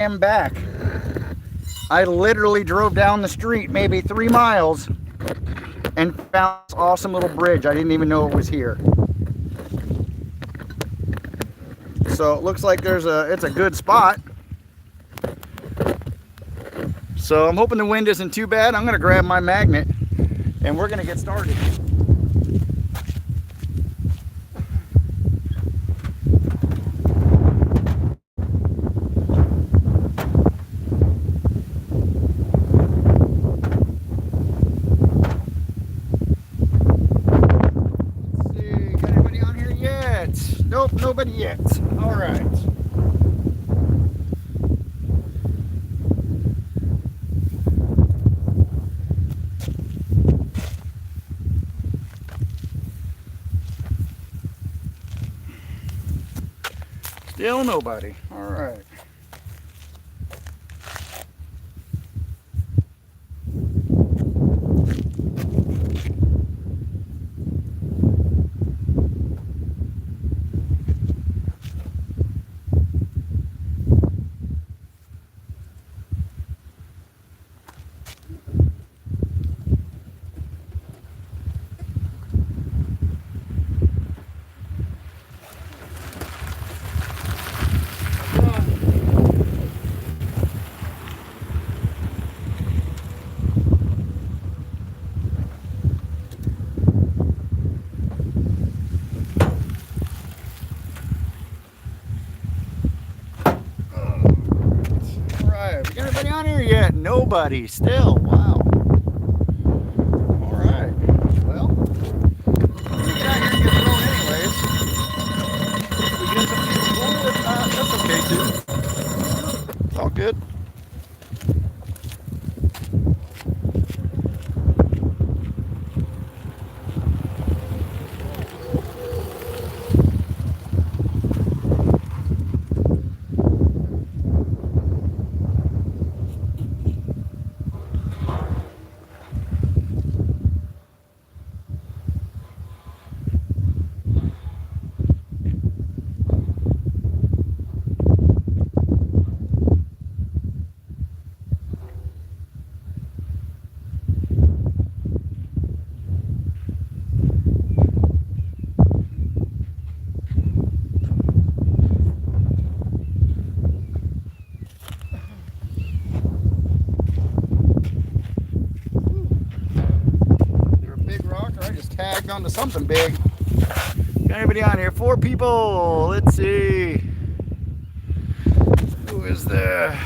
am back. I literally drove down the street maybe 3 miles and found this awesome little bridge. I didn't even know it was here. So it looks like it's a good spot. So I'm hoping the wind isn't too bad. I'm gonna grab my magnet and we're gonna get started. Nope, nobody yet. All right. Still nobody. All right. We got anybody on here yet? Nobody. Still. Wow. All right. Well, we get out here and get going anyways. We get some people cool. If not, that's okay too. It's all good. Tagged onto something big. Got anybody on here? 4 people. Let's see. Who is there?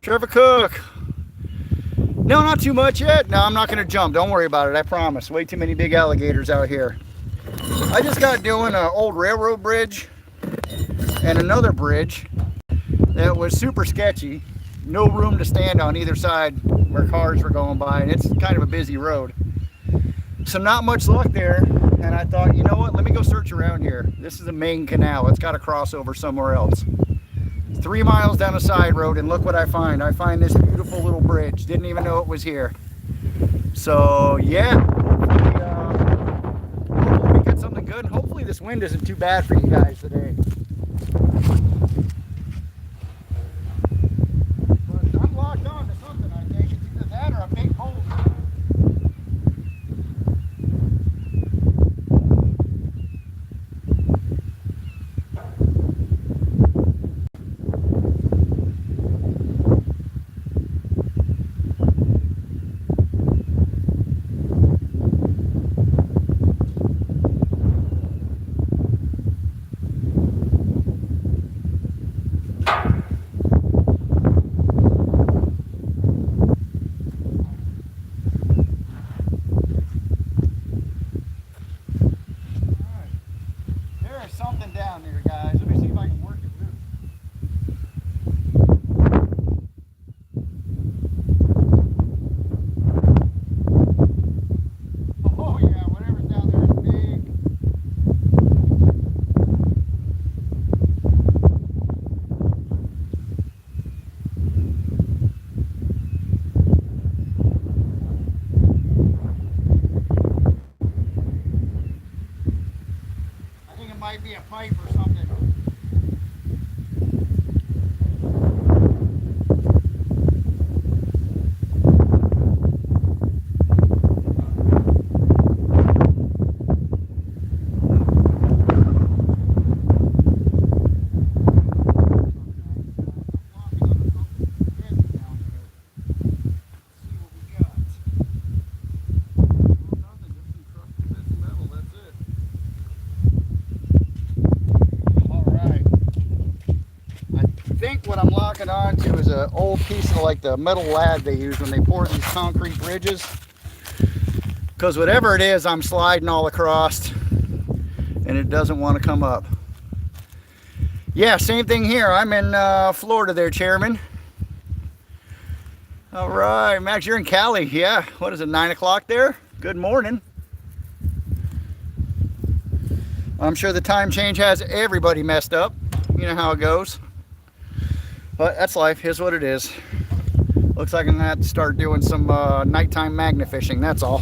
Trevor Cook. No, not too much yet. No, I'm not going to jump. Don't worry about it. I promise. Way too many big alligators out here. I just got doing an old railroad bridge and another bridge that was super sketchy. No room to stand on either side where cars were going by, and it's kind of a busy road. So not much luck there, and I thought, you know what, let me go search around here. This is the main canal. It's got to cross over somewhere else. 3 miles down a side road, and look what I find. I find this beautiful little bridge. Didn't even know it was here. So yeah, hopefully we get something good, and hopefully this wind isn't too bad for you guys today. But I'm locked on to something, I think. It's either that or a big boulder. think what I'm locking onto is an old piece of like the metal lad they use when they pour these concrete bridges. Because whatever it is, I'm sliding all across and it doesn't want to come up. Yeah, same thing here. I'm in Florida there, Chairman. All right, Max, you're in Cali. Yeah, what is it, 9 o'clock there? Good morning. I'm sure the time change has everybody messed up. You know how it goes. But that's life. Here's what it is. Looks like I'm going to have to start doing some nighttime magnet fishing, that's all.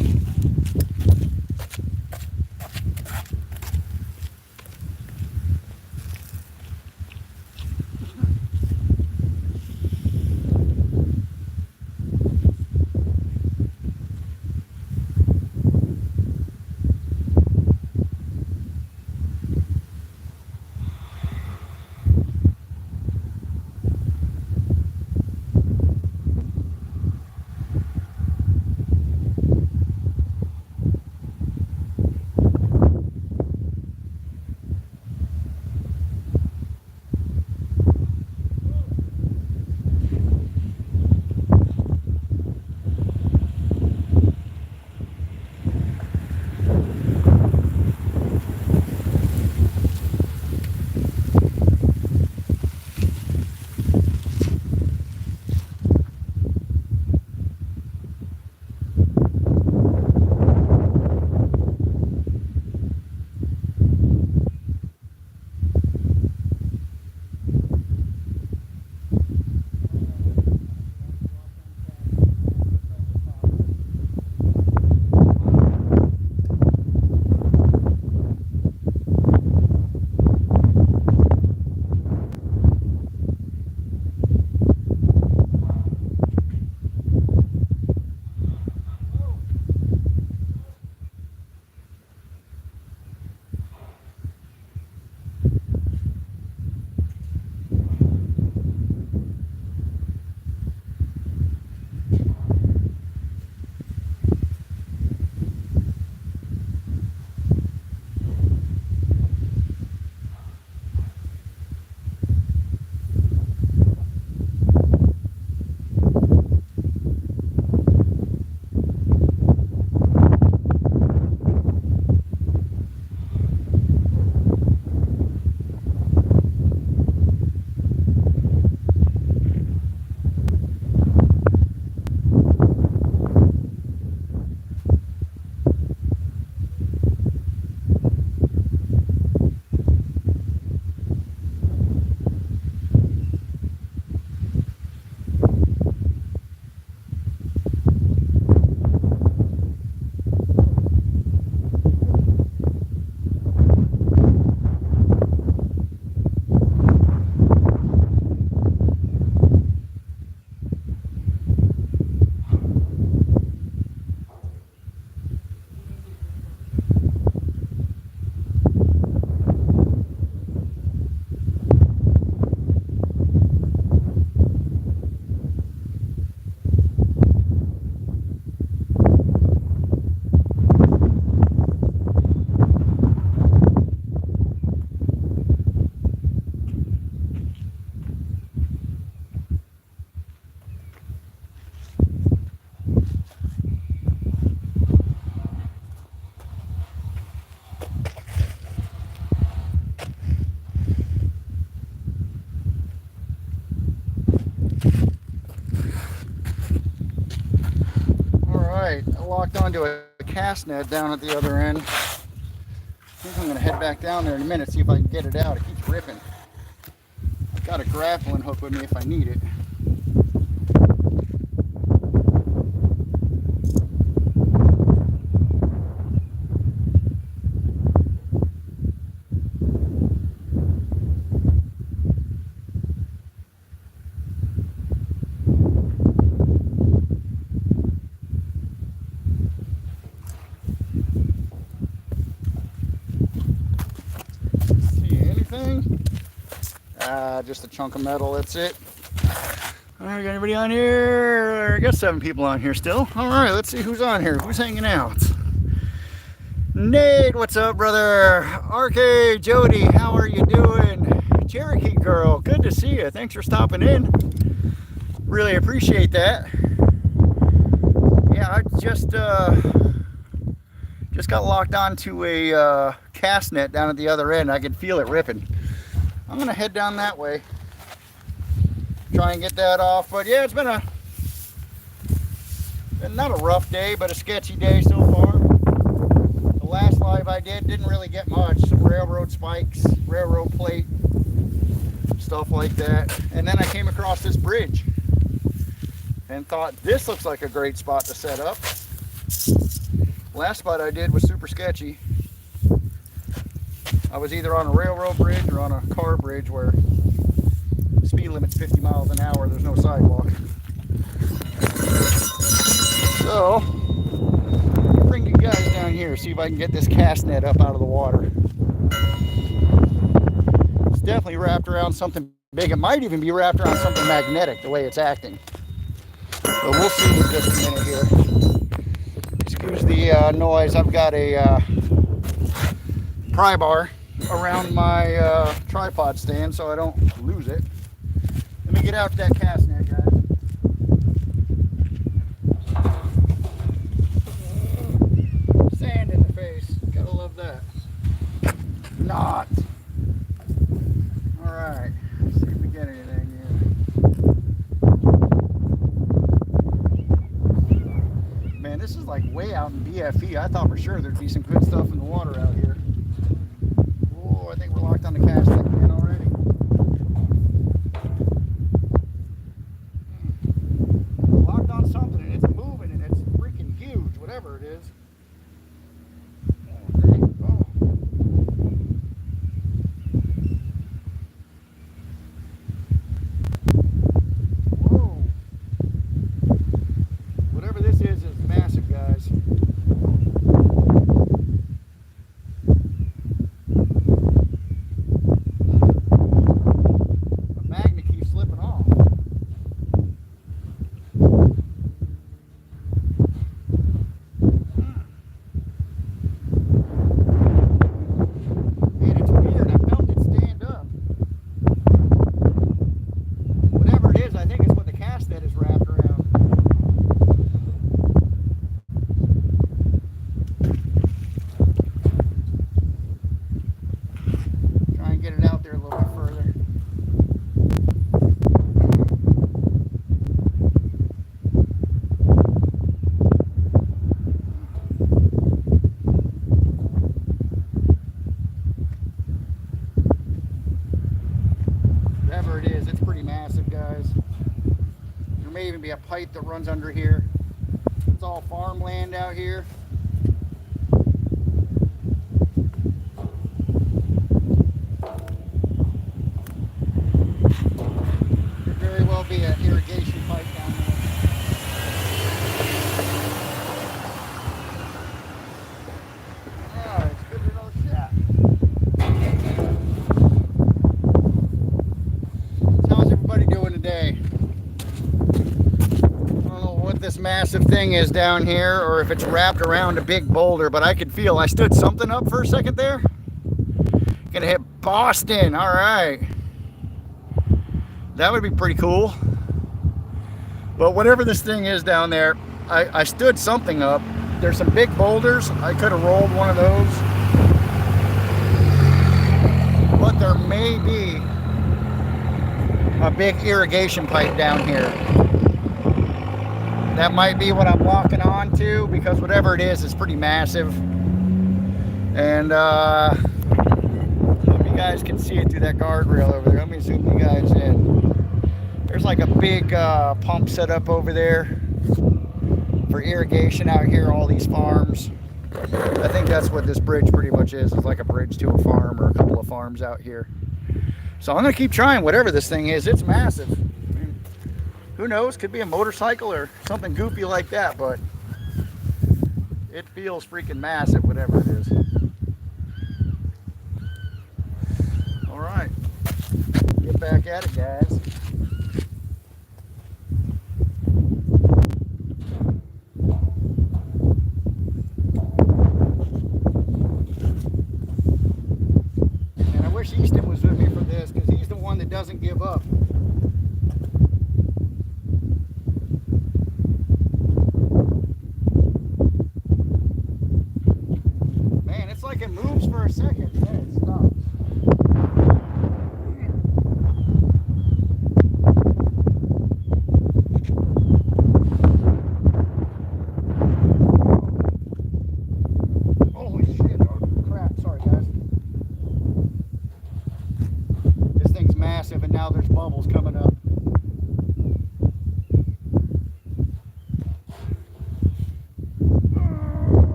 Locked onto a cast net down at the other end. I think I'm going to head back down there in a minute, see if I can get it out. It keeps ripping. I've got a grappling hook with me if I need it. Just a chunk of metal, that's it. All right, got anybody on here? I got 7 people on here still. All right, let's see who's on here. Who's hanging out? Nate, what's up, brother? RK, Jody, how are you doing? Cherokee girl, good to see you. Thanks for stopping in. Really appreciate that. Yeah, I just got locked onto a cast net down at the other end. I could feel it ripping. I'm gonna head down that way, try and get that off. But yeah, it's been not a rough day, but a sketchy day so far. The last live I didn't really get much. Some railroad spikes, railroad plate, stuff like that. And then I came across this bridge and thought this looks like a great spot to set up. Last spot I did was super sketchy. I was either on a railroad bridge or on a car bridge where the speed limit's 50 miles an hour. There's no sidewalk. So, I'll bring you guys down here, see if I can get this cast net up out of the water. It's definitely wrapped around something big. It might even be wrapped around something magnetic, the way it's acting. But we'll see in just a minute here. Excuse the noise. I've got a pry bar around my tripod stand so I don't lose it. Let me get out to that cast net, guys. Sand in the face. Gotta love that. Not. Alright. Let's see if we get anything here. Man, this is like way out in BFE. I thought for sure there'd be some good stuff in the water out here. Oh, I think we're locked on the cast net again already. Locked on something and it's moving and it's freaking huge, whatever it is. Oh, there you go. Whoa. Whatever this is massive, guys. The magnet keeps slipping off. Man, it's weird. I felt it stand up. Whatever it is, I think it's what the cast net is wrapped around. Try and get it out there a little bit further. Whatever it is, it's pretty massive, guys. There may even be a pipe that runs under here. It's all farmland out here. Could very well be an irrigation pipe down there. Alright, let's give it another shot. How's everybody doing today? I don't know what this massive thing is down here or if it's wrapped around a big boulder, but I could feel I stood something up for a second there. Gonna hit Boston. Alright. That would be pretty cool. But whatever this thing is down there, I stood something up. There's some big boulders. I could have rolled one of those. But there may be a big irrigation pipe down here. That might be what I'm locking on to, because whatever it is pretty massive. And I don't know if you guys can see it through that guardrail over there. Let me zoom you guys in. There's like a big pump set up over there for irrigation out here, all these farms. I think that's what this bridge pretty much is. It's like a bridge to a farm or a couple of farms out here. So I'm gonna keep trying whatever this thing is. It's massive. I mean, who knows? Could be a motorcycle or something goofy like that, but it feels freaking massive, whatever it is. All right, get back at it, guys.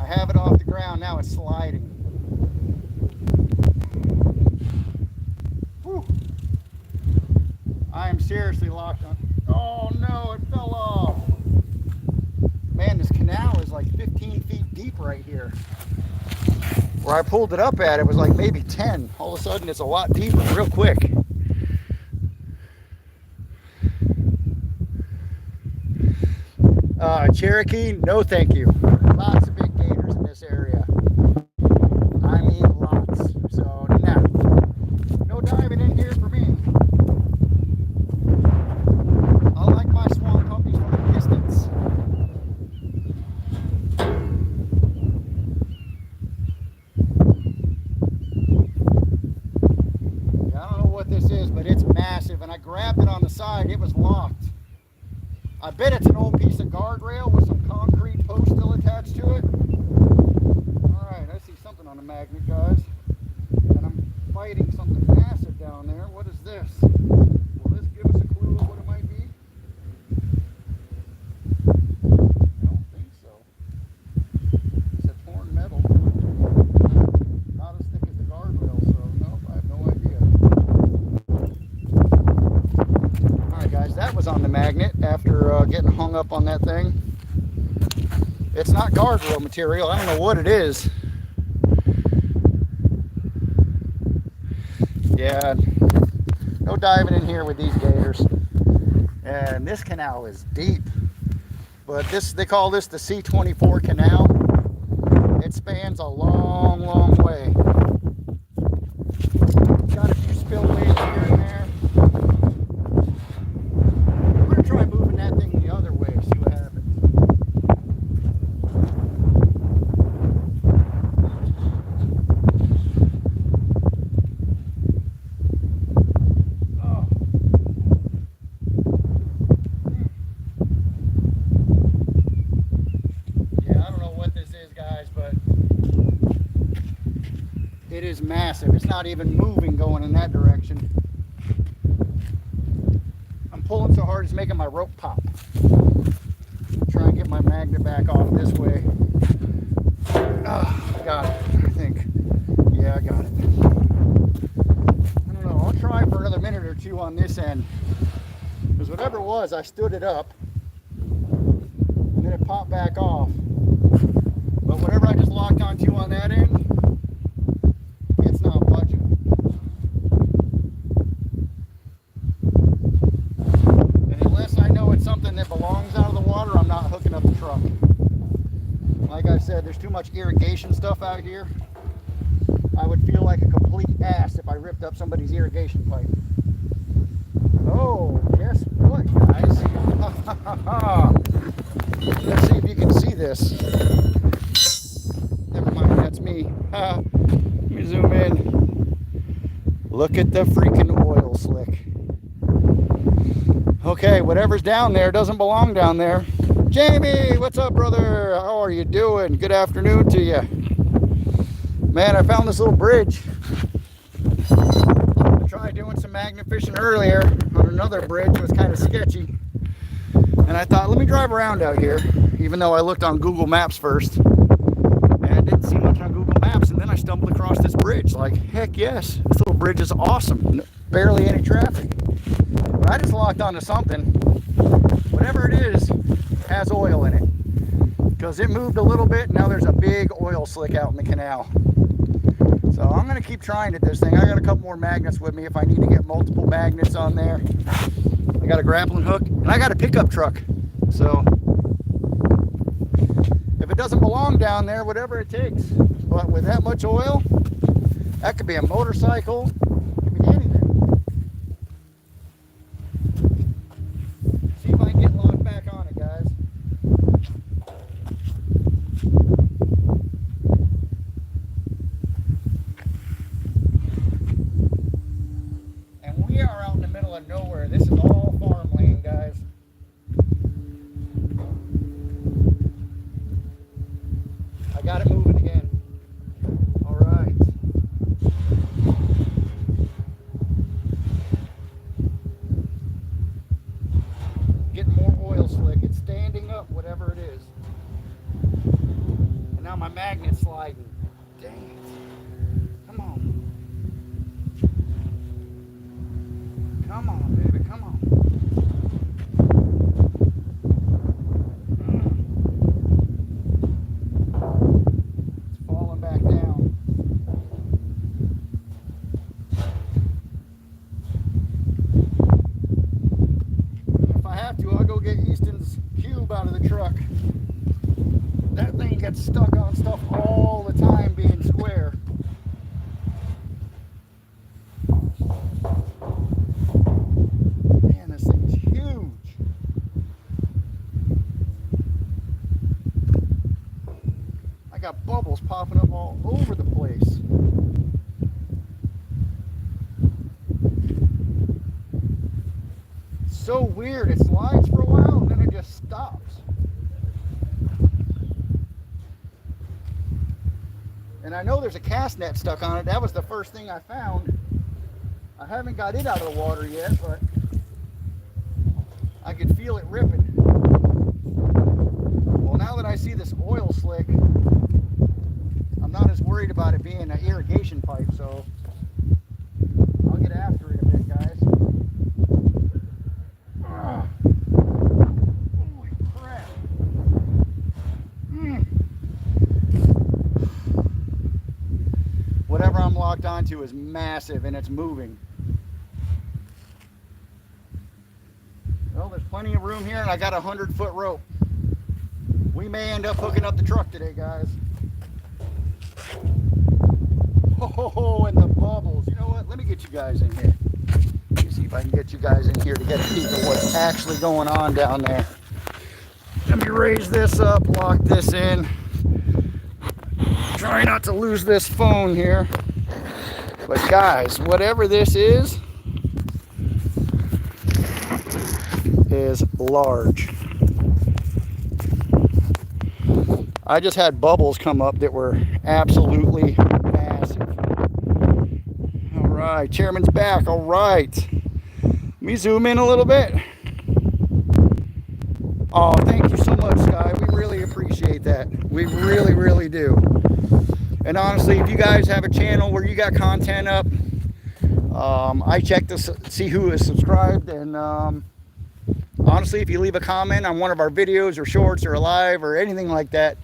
have it off the ground. Now it's sliding. Whew. I am seriously locked on. Oh no, it fell off. Man, this canal is like 15 feet deep right here. Where I pulled it up at, it was like maybe 10. All of a sudden, it's a lot deeper real quick. Cherokee, no thank you. Lots of big gators in this area. I mean lots. So, nah. No diving in here for me. I like my swamp puppies from a distance. I don't know what this is, but it's massive. And I grabbed it on the side. It was locked. I bet it's an old piece of guardrail with some concrete post still attached to it. Alright, I see something on the magnet, guys. And I'm fighting something massive down there. What is this? Will this give us a clue of what it might be? I don't think so. It's a torn metal. Not as thick as the guardrail, so no, I have no idea. Alright guys, that was on the magnet after getting hung up on that thing. It's not guardrail material. I don't know what it is. Yeah, no diving in here with these gators. And this canal is deep. But this, they call this the C24 canal. It spans a long, long way. Got a few spillways here and there. I'm going to try moving that thing the other way, see what happens. Oh. Yeah, I don't know what this is, guys, but it is massive. It's not even moving going in that direction. I'm pulling so hard it's making my rope pop. Try and get my magnet back off this way. Oh, I got it, I think. Yeah, I got it. I don't know. I'll try for another minute or two on this end. Because whatever it was, I stood it up. And then it popped back off. But whatever I just locked onto on that end, it's not budging. And unless I know it's something that belongs out of the water, I'm not hooking up the truck. Like I said, there's too much irrigation stuff out here. I would feel like a complete ass if I ripped up somebody's irrigation pipe. Oh, guess what, guys? Let's see if you can see this. Never mind, that's me. Let me zoom in. Look at the freaking oil slick. Okay, whatever's down there doesn't belong down there. Jamie, what's up, brother? How are you doing? Good afternoon to you. Man, I found this little bridge. I tried doing some magnet fishing earlier on another bridge. It was kind of sketchy. And I thought, let me drive around out here, even though I looked on Google Maps first. And I didn't see much on Google Maps. And then I stumbled across this bridge. Like, heck yes, this little bridge is awesome. Barely any traffic. But I just locked onto something. Whatever it is, has oil in it. Because it moved a little bit. Now there's a big oil slick out in the canal. So I'm going to keep trying at this thing. I got a couple more magnets with me if I need to get multiple magnets on there. I got a grappling hook, and I got a pickup truck. So if it doesn't belong down there, whatever it takes. But with that much oil, that could be a motorcycle, it could be anything. See if I can get logged back on it, guys. We are out in the middle of nowhere. This is all farmland, guys. I got it moving again. All right. magnet sliding. Dang it. Come on. Come on, baby. Come on. It's falling back down. If I have to, I'll go get Easton's cube out of the truck. That thing gets stuck on stuff all the time being square. Man, this thing is huge. I got bubbles popping up all over the place. It's so weird. It slides for a while and then it just stops. And I know there's a cast net stuck on it. That was the first thing I found. I haven't got it out of the water yet, but I could feel it ripping. Well, now that I see this oil slick, I'm not as worried about it being an irrigation pipe, so I'll get after it a bit, guys. Holy crap. Whatever I'm locked onto is massive and it's moving. Well, there's plenty of room here and I got a 100-foot rope. We may end up hooking up the truck today, guys. Oh, and the bubbles. You know what? Let me get you guys in here. Let me see if I can get you guys in here to get a peek of what's actually going on down there. Let me raise this up, lock this in. Try not to lose this phone here. But guys, whatever this is large. I just had bubbles come up that were absolutely massive. All right, Chairman's back. All right. Let me zoom in a little bit. Oh, thank you so much, Sky. We really appreciate that. We really, really do. And honestly, if you guys have a channel where you got content up, I check to see who is subscribed. And honestly, if you leave a comment on one of our videos or shorts or a live or anything like that,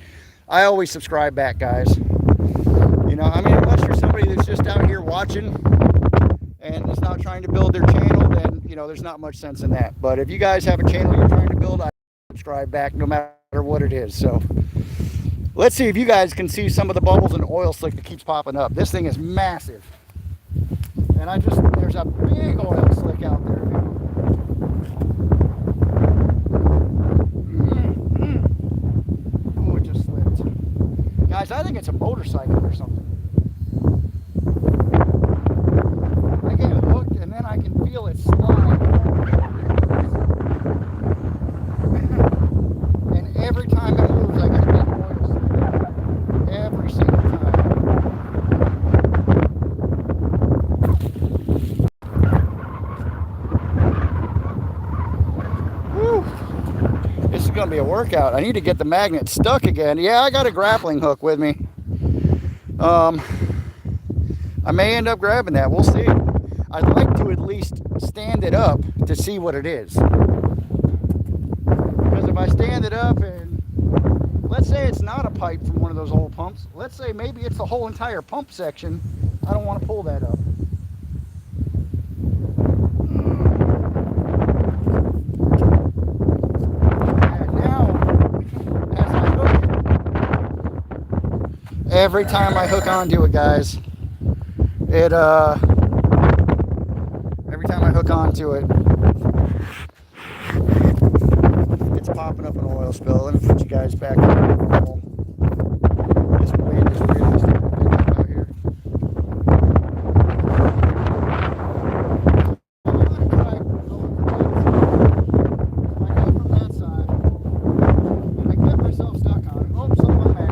I always subscribe back, guys. You know, I mean, unless you're somebody that's just out here watching and is not trying to build their channel, then, you know, there's not much sense in that. But if you guys have a channel you're trying to build, I subscribe back no matter what it is. So let's see if you guys can see some of the bubbles and oil slick that keeps popping up. This thing is massive. And there's a big oil slick out there. Oh, it just slipped. Guys, I think it's a motorcycle or something. I get hooked and then I can feel it slide. And every time it moves, I get a big oil slick. Every single time. Whew. This is going to be a workout. I need to get the magnet stuck again. Yeah, I got a grappling hook with me. I may end up grabbing that. We'll see. I'd like to at least stand it up to see what it is. Because if I stand it up and let's say it's not a pipe from one of those old pumps. Let's say maybe it's the whole entire pump section. I don't want to pull that up. And now, as I hook, every time I hook onto it, guys, every time I hook onto it, it's popping up an oil spill. Let me put you guys back on the wall. This wind is really starting to pick up out here. I'm going to try I go from that side, and I get myself stuck on it. Oh, someone back.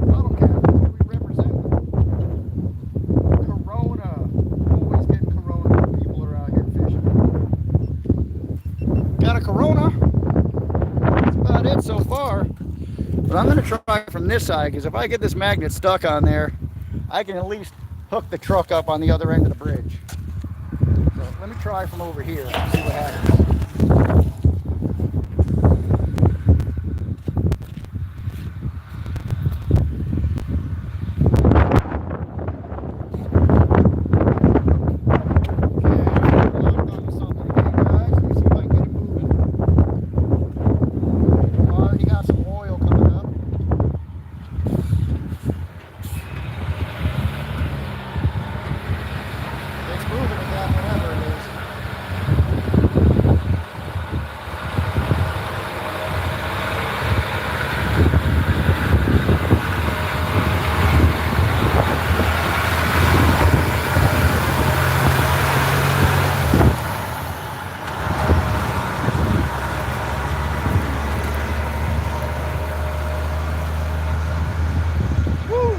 Bottle cap, we represent Corona. Always getting Corona when people are out here fishing. got a Corona. That's about it so far. But I'm going to try from this side, because if I get this magnet stuck on there, I can at least hook the truck up on the other end of the bridge. So let me try from over here and see what happens.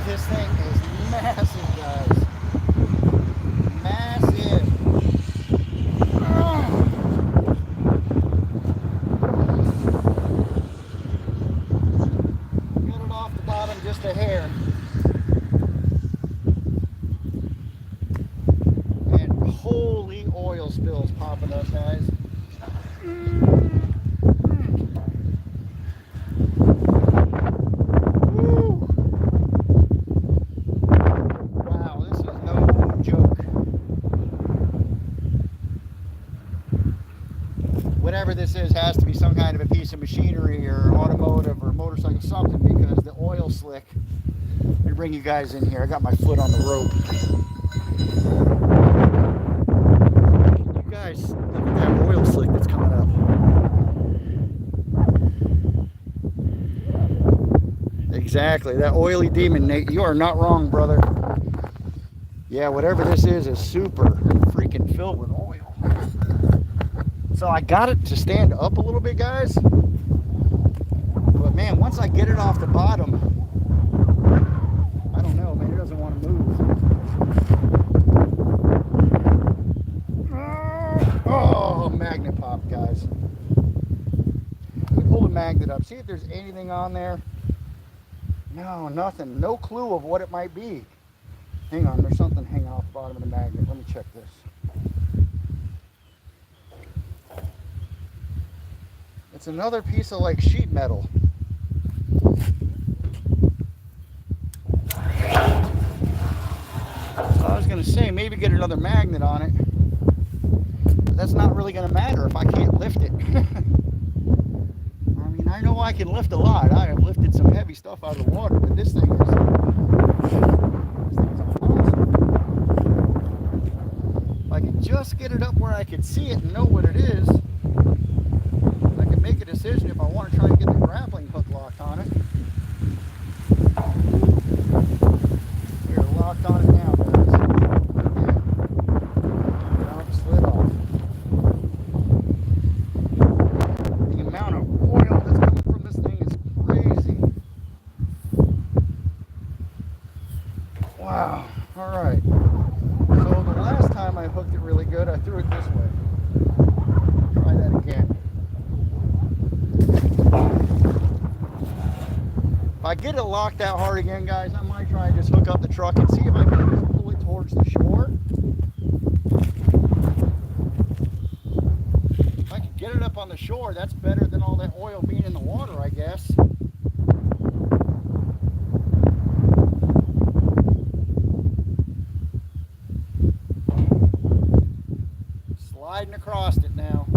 This thing is massive, guys. Massive. Oh. Get it off the bottom just a hair. And holy oil spills popping up, guys. Whatever this is has to be some kind of a piece of machinery or automotive or motorcycle, something, because the oil slick. Let me bring you guys in here. I got my foot on the rope. You guys, look at that oil slick that's coming up. Exactly, that oily demon, Nate. You are not wrong, brother. Yeah, whatever this is super freaking filled with oil. So I got it to stand up a little bit, guys. But man, once I get it off the bottom, I don't know, man, it doesn't want to move. Oh, magnet pop, guys. Let me pull the magnet up, see if there's anything on there. No, nothing. No clue of what it might be. Hang on, there's something hanging off the bottom of the magnet. Let me check this. It's another piece of like sheet metal. So I was going to say maybe get another magnet on it. But that's not really going to matter if I can't lift it. I mean, I know I can lift a lot. I have lifted some heavy stuff out of the water, but this thing is awesome. If I could just get it up where I could see it and know what it is, make a decision if I want to try and get the grappling hook locked on it. We're locked on it now, guys. Now it slid off. The amount of oil that's coming from this thing is crazy. Wow. Alright. So the last time I hooked it really good, I threw it this way. Try that again. If I get it locked out hard again, guys, I might try and just hook up the truck and see if I can just pull it towards the shore. If I can get it up on the shore, that's better than all that oil being in the water, I guess. Sliding across it now.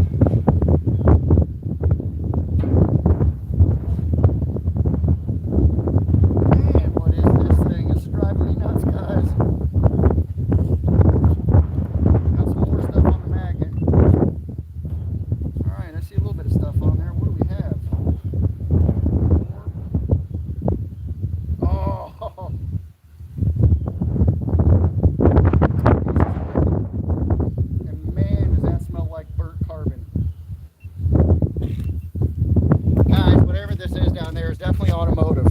There is definitely automotive.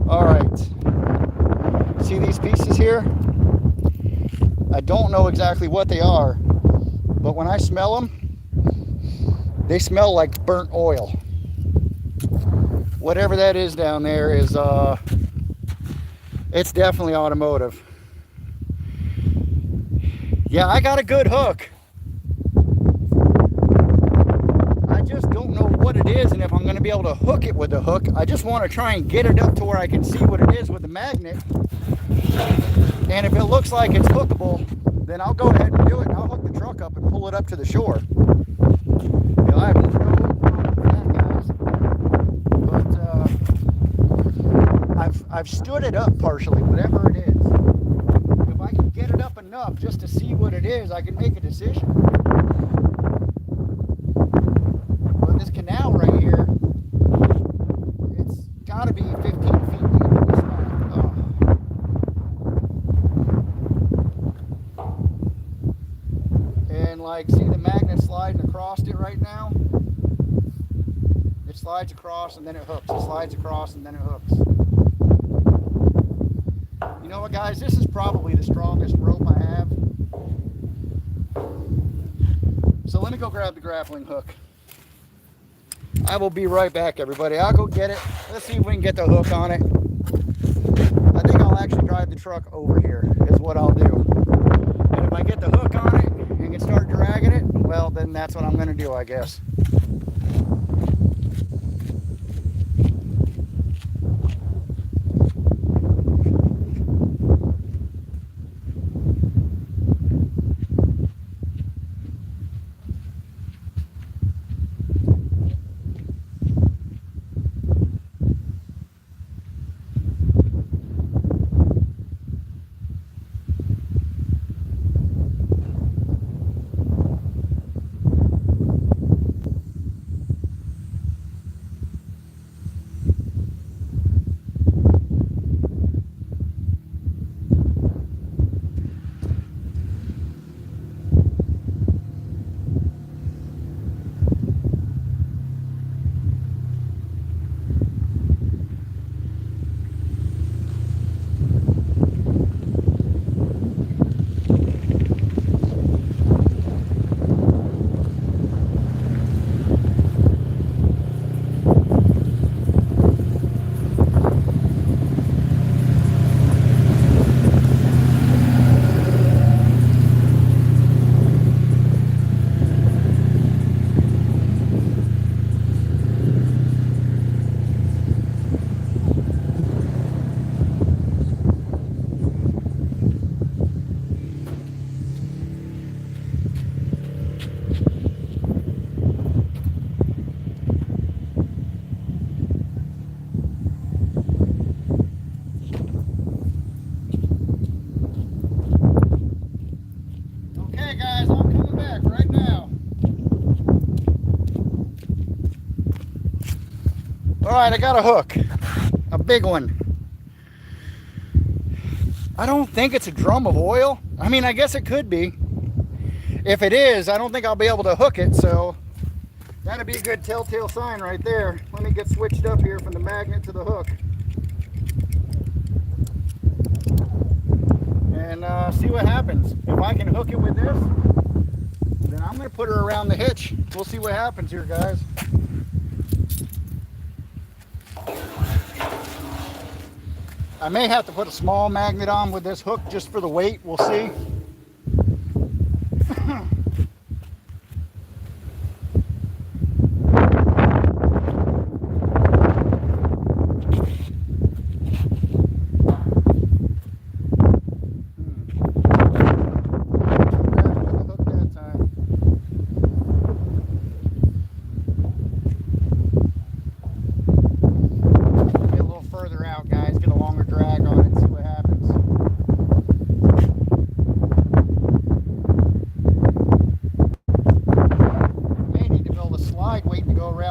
All right, see these pieces here? I don't know exactly what they are, but when I smell them, They smell like burnt oil. Whatever that is down there is, it's definitely automotive. Yeah, I got a good hook. I just don't know what it is and if I'm going to be able to hook it with the hook. I just want to try and get it up to where I can see what it is with the magnet. And if it looks like it's hookable, then I'll go ahead and do it. And I'll hook the truck up and pull it up to the shore. You know, I have no problem with that, guys. But I've stood it up partially, whatever it is. If I can get it up enough just to see what it is, I can make a decision. But this canal right here, it's got to be 15 feet deep in this spot. Oh. And like, see the magnet sliding across it right now? It slides across and then it hooks. It slides across and then it hooks. You know what, guys? This is probably the strongest rope I have. So let me go grab the grappling hook. I will be right back, everybody. I'll go get it. Let's see if we can get the hook on it. I think I'll actually drive the truck over here is what I'll do. And if I get the hook on it and can start dragging it, well, then that's what I'm going to do, I guess. All right, I got a hook, a big one. I don't think it's a drum of oil. I mean, I guess it could be. If it is, I don't think I'll be able to hook it, so that'd be a good telltale sign right there. Let me get switched up here from the magnet to the hook. And see what happens. If I can hook it with this, then I'm gonna put her around the hitch. We'll see what happens here, guys. I may have to put a small magnet on with this hook just for the weight. We'll see.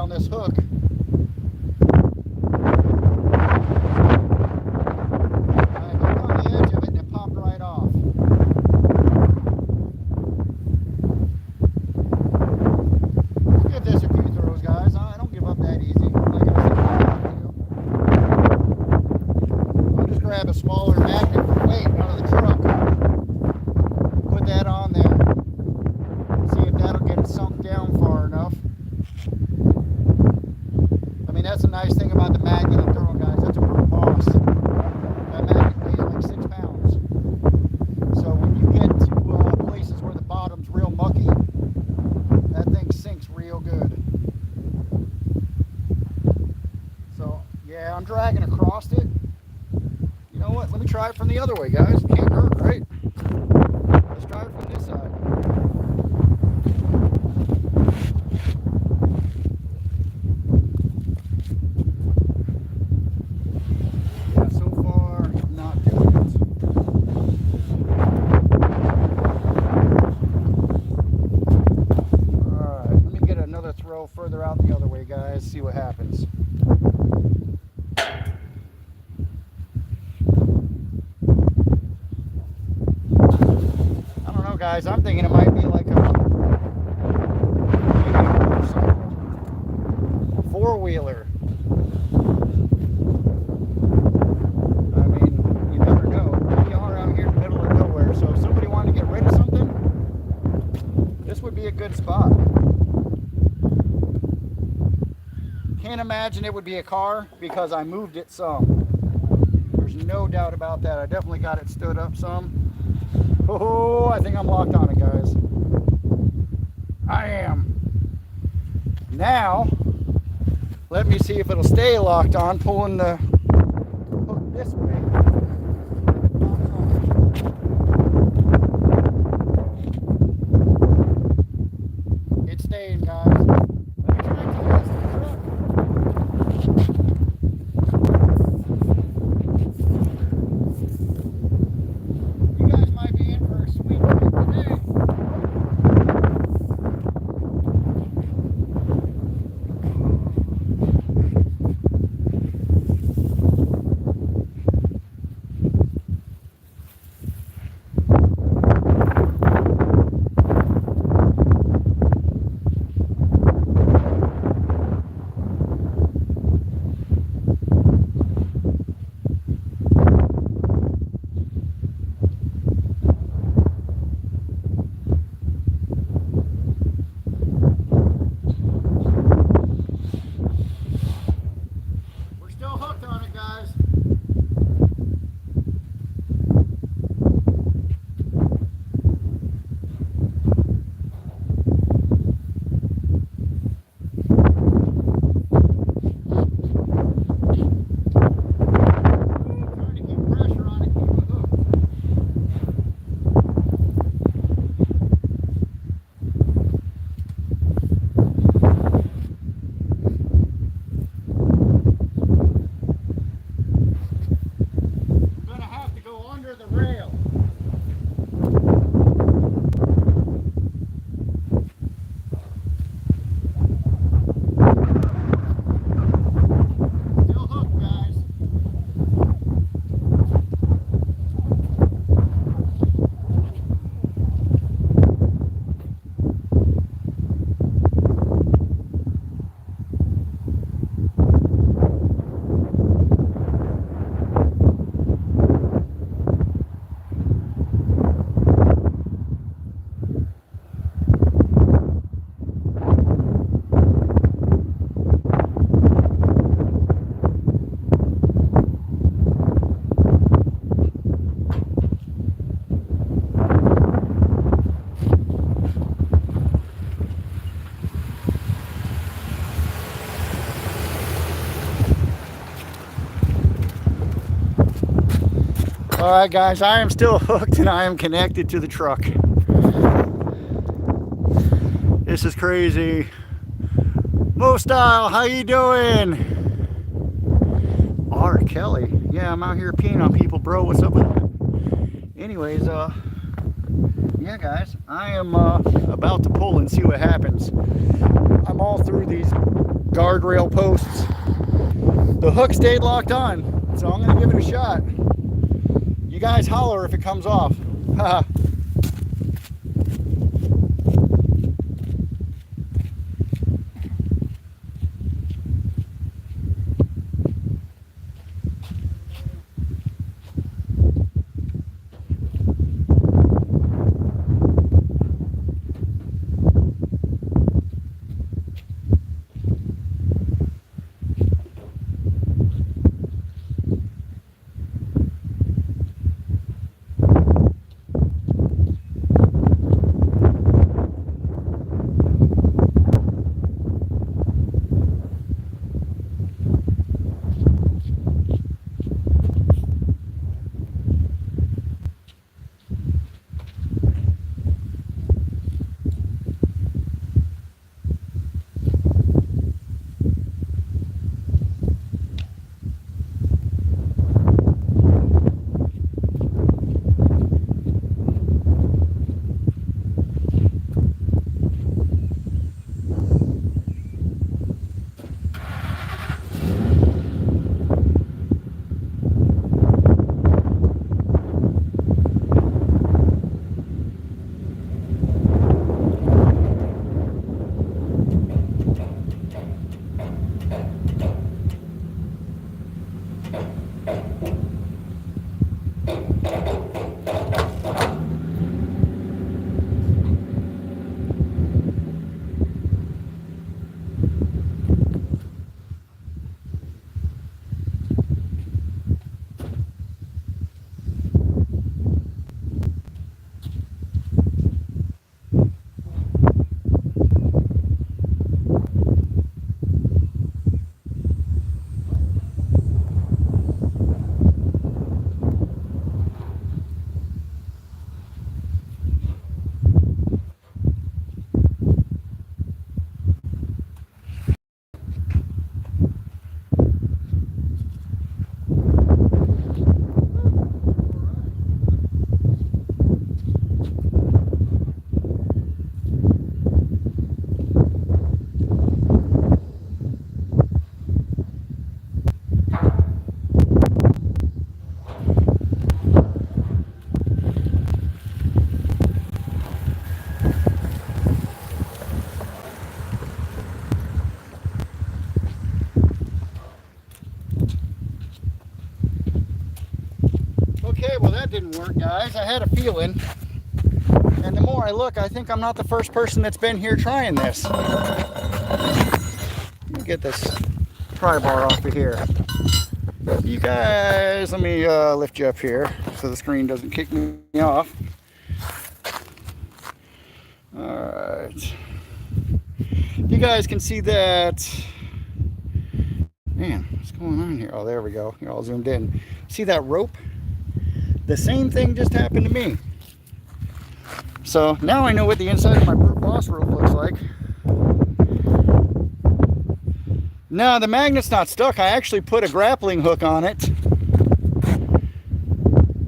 This hook. I hooked on the edge of it and it popped right off. We'll give this a few throws, guys. I don't give up that easy. Like I said, I'll just grab a smaller magnet for weight out of the truck. Put that on there. See if that'll get it sunk down far enough. I'm dragging across it. You know what? Let me try it from the other way, guys. Can't hurt, right? Let's try it from this side. Yeah, so far, not doing it. Alright, let me get another throw further out the other way, guys. See what happens. I don't know, guys. I'm thinking it might be like a four-wheeler. I mean, you never know. We are out here in the middle of nowhere, so if somebody wanted to get rid of something, this would be a good spot. Can't imagine it would be a car because I moved it some. There's no doubt about that. I definitely got it stood up some. Oh, I think I'm locked on it, guys. I am. Now, let me see if it'll stay locked on, pulling the hook this way. It's staying, guys. Let me try to test the truck. You guys might be in for a sweet treat today. All right, guys, I am still hooked and I am connected to the truck. This is crazy. Mo Style, how you doing? R. Kelly. Yeah, I'm out here peeing on people, bro. What's up with that? Anyways, yeah, guys, I am about to pull and see what happens. I'm all through these guardrail posts. The hook stayed locked on, so I'm gonna give it a shot. You guys holler if it comes off. Haha. that didn't work, guys. I had a feeling. And the more I look, I think I'm not the first person that's been here trying this. Let me get this pry bar off of here. You guys, let me lift you up here so the screen doesn't kick me off. Alright. You guys can see that. Man, what's going on here? Oh, there we go. You're all zoomed in. See that rope? The same thing just happened to me. So now I know what the inside of my brute boss rope looks like. No, the magnet's not stuck. I actually put a grappling hook on it.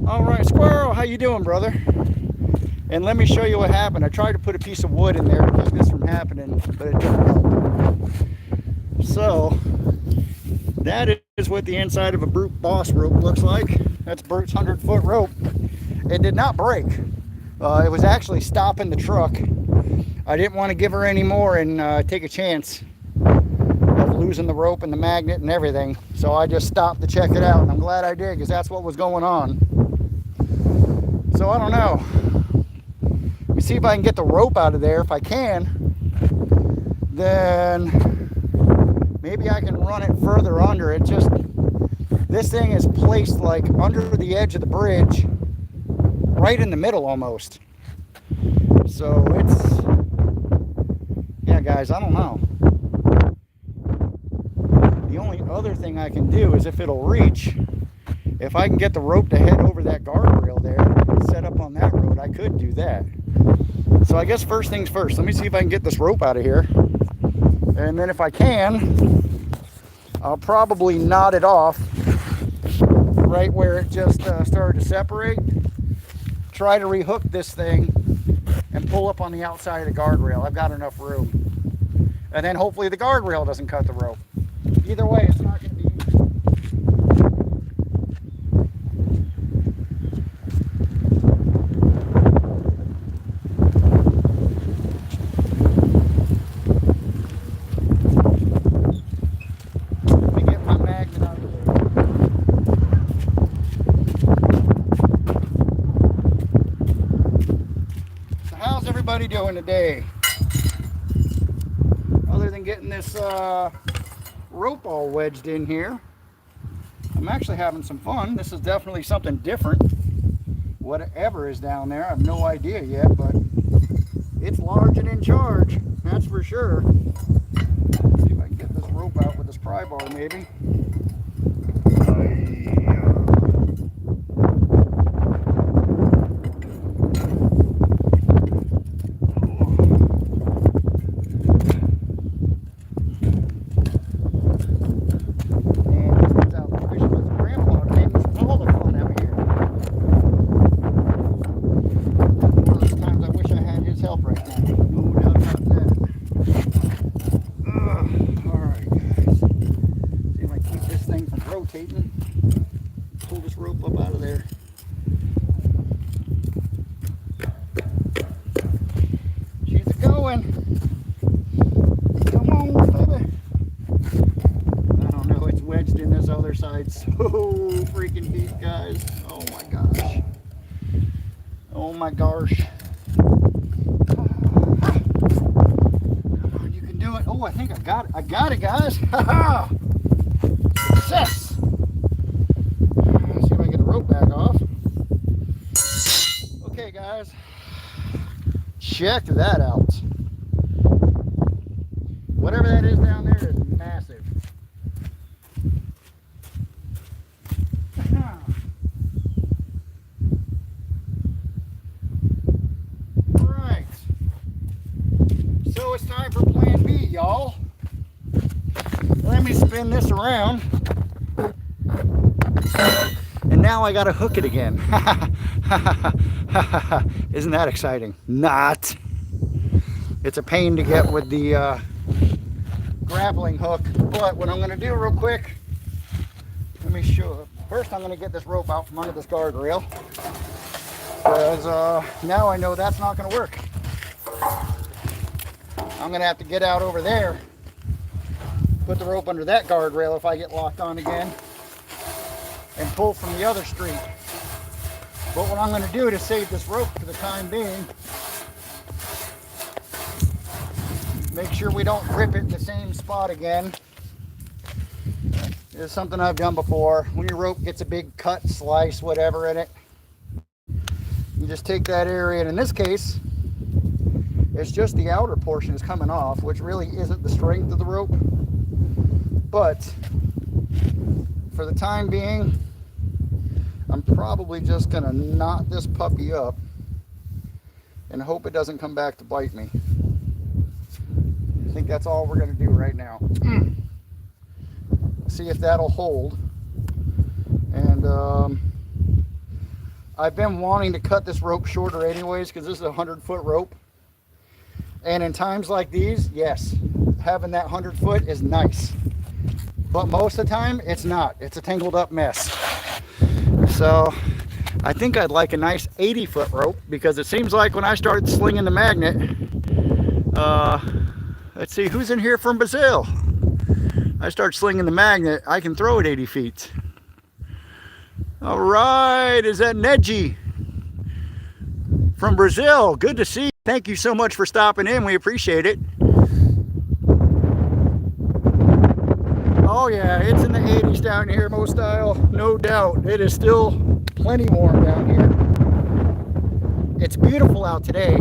All right, Squirrel, how you doing, brother? And let me show you what happened. I tried to put a piece of wood in there to keep this from happening, but it didn't help. So that is what the inside of a brute boss rope looks like. That's Brute's 100-foot rope. It did not break. It was actually stopping the truck. I didn't want to give her any more and take a chance of losing the rope and the magnet and everything. So I just stopped to check it out, and I'm glad I did because that's what was going on. So I don't know. Let me see if I can get the rope out of there. If I can, then maybe I can run it further under it. Just this thing is placed like under the edge of the bridge, right in the middle almost. So it's, yeah guys, I don't know. The only other thing I can do is if it'll reach, if I can get the rope to head over that guardrail there and set up on that road, I could do that. So I guess first things first, let me see if I can get this rope out of here. And then if I can, I'll probably knot it off right where it just started to separate. Try to rehook this thing and pull up on the outside of the guardrail. I've got enough room. And then hopefully the guardrail doesn't cut the rope. Either way, it's not going to be easy. Let me get my magnet out of there. So how's everybody doing today? Other than getting this rope all wedged in here, I'm actually having some fun. This is definitely something different. Whatever is down there, I have no idea yet, but it's large and in charge, that's for sure. Let's see if I can get this rope out with this pry bar maybe. Pull this rope up out of there. She's going. Come on, baby. I don't know, it's wedged in this other side so freaking deep, guys. Oh my gosh. Oh my gosh. Come on, you can do it. Oh, I think I got it. I got it, guys. Ha Success. Rope back off. Okay guys, check that out. Whatever that is down there is massive. Alright, so it's time for plan B, y'all. Let me spin this around. And now I gotta hook it again. Isn't that exciting? Not. It's a pain to get with the grappling hook. But what I'm gonna do real quick, let me show. First I'm gonna get this rope out from under this guardrail. Because now I know that's not gonna work. I'm gonna have to get out over there, put the rope under that guardrail if I get locked on again, and pull from the other street. But what I'm going to do to save this rope for the time being, make sure we don't grip it in the same spot again. It's something I've done before. When your rope gets a big cut, slice, whatever in it, you just take that area, and in this case, it's just the outer portion is coming off, which really isn't the strength of the rope. But for the time being, I'm probably just going to knot this puppy up and hope it doesn't come back to bite me. I think that's all we're going to do right now. See if that'll hold. And I've been wanting to cut this rope shorter anyways, because this is a 100-foot rope. And in times like these, yes, having that 100-foot is nice. But most of the time, it's not. It's a tangled up mess. So I think I'd like a nice 80-foot rope, because it seems like when I started slinging the magnet, let's see, who's in here from Brazil? I start slinging the magnet, I can throw it 80 feet. All right, is that Neji from Brazil? Good to see you. Thank you so much for stopping in. We appreciate it. Oh yeah, it's in the 80s down here, Mo Style, no doubt. It is still plenty warm down here. It's beautiful out today.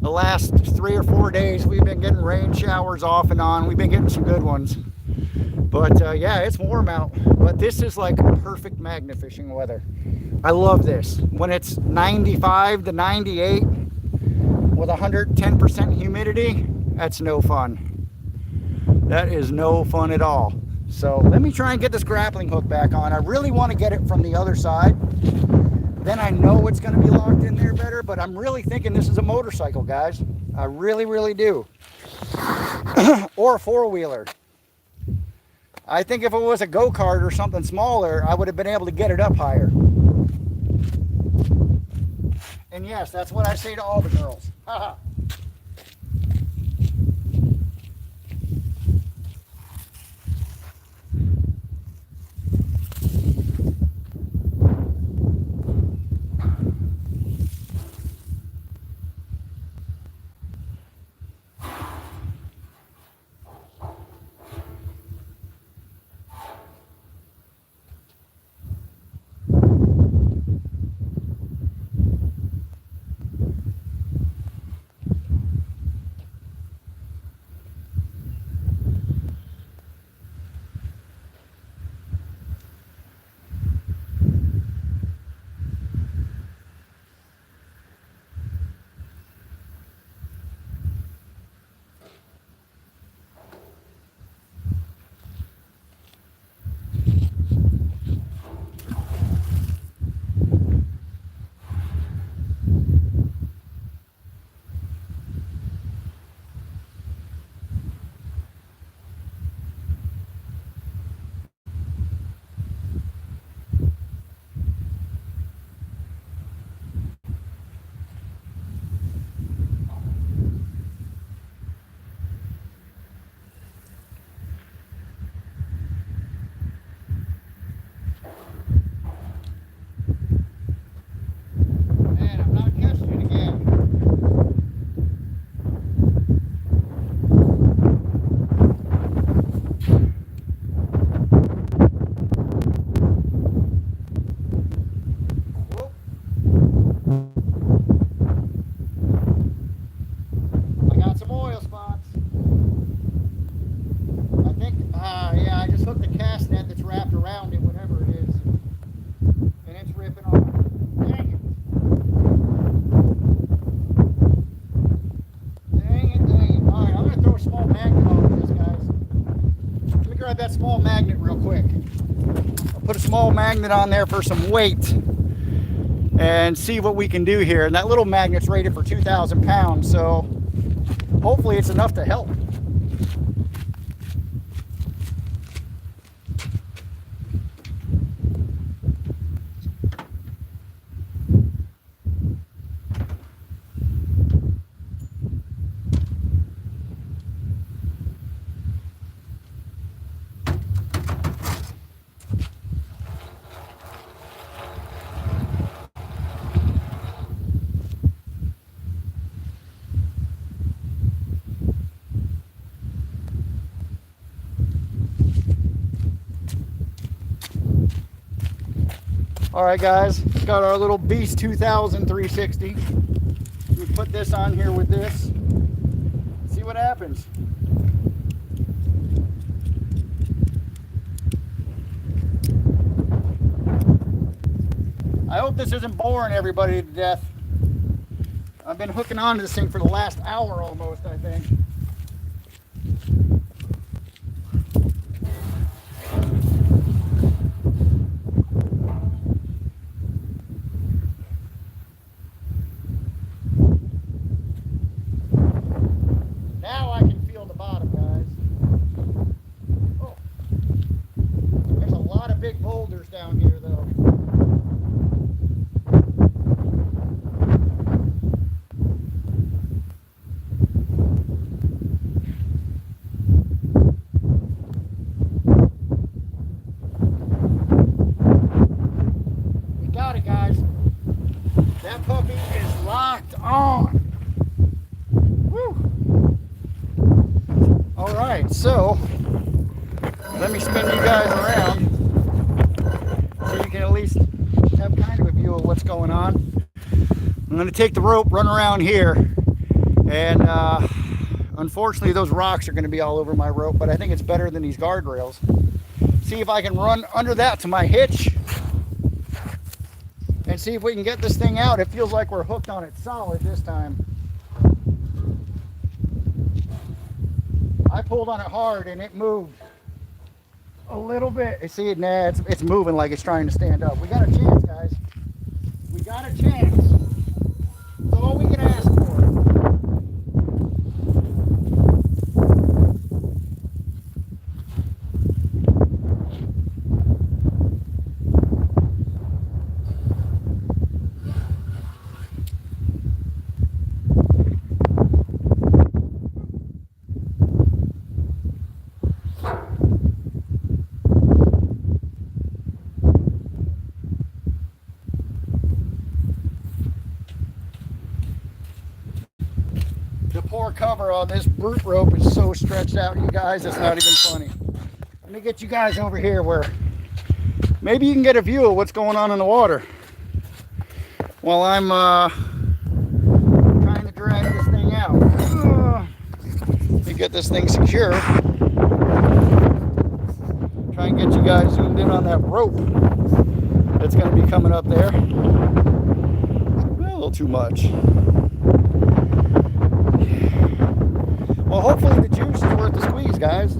The last 3 or 4 days we've been getting rain showers off and on. We've been getting some good ones. But yeah, it's warm out. But this is like perfect magnet fishing weather. I love this. When it's 95 to 98 with 110% humidity, that's no fun. That is no fun at all. So let me try and get this grappling hook back on. I really want to get it from the other side. Then I know it's going to be locked in there better, but I'm really thinking this is a motorcycle, guys. I really, really do. Or a four-wheeler. I think if it was a go-kart or something smaller, I would have been able to get it up higher. And yes, that's what I say to all the girls. Haha. That small magnet real quick. I'll put a small magnet on there for some weight and see what we can do here. And that little magnet's rated for 2,000 pounds, so hopefully it's enough to help. All right, guys, got our little Beast 2000 360. We put this on here with this. See what happens. I hope this isn't boring everybody to death. I've been hooking on to this thing for the last hour almost, I think. Now I can feel the bottom, guys. Oh. There's a lot of big boulders down here, though. Got it, guys. That puppy is locked on. Woo. All right, so let me spin you guys around so you can at least have kind of a view of what's going on. I'm going to take the rope, run around here, and unfortunately those rocks are going to be all over my rope, but I think it's better than these guardrails. See if I can run under that to my hitch and see if we can get this thing out. It feels like we're hooked on it solid this time. I pulled on it hard and it moved a little bit. You see it? Nah, it's moving like it's trying to stand up. We got a chance, guys. We got a chance. That's all we can ask for. The poor cover on this brute rope is so stretched out, you guys, it's not even funny. Let me get you guys over here where maybe you can get a view of what's going on in the water while I'm trying to drag this thing out. Let me get this thing secure. Try and get you guys zoomed in on that rope that's going to be coming up there. A little too much. Well, hopefully the juice is worth the squeeze, guys.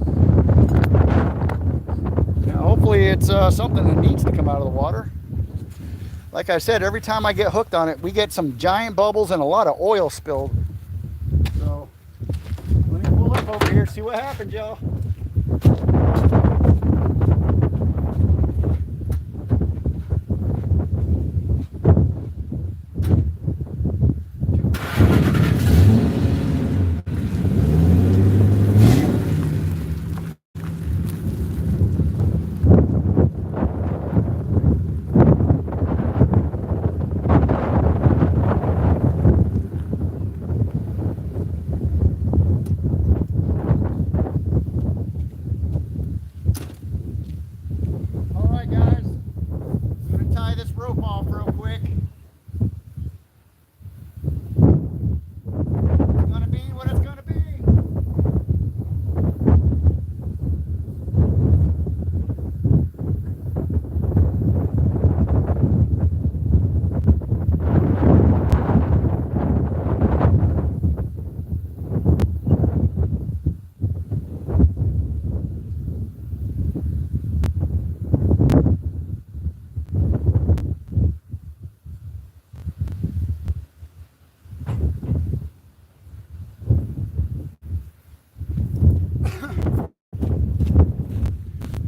Now, hopefully it's something that needs to come out of the water. Like I said, every time I get hooked on it, we get some giant bubbles and a lot of oil spilled. So, let me pull up over here, see what happens, y'all.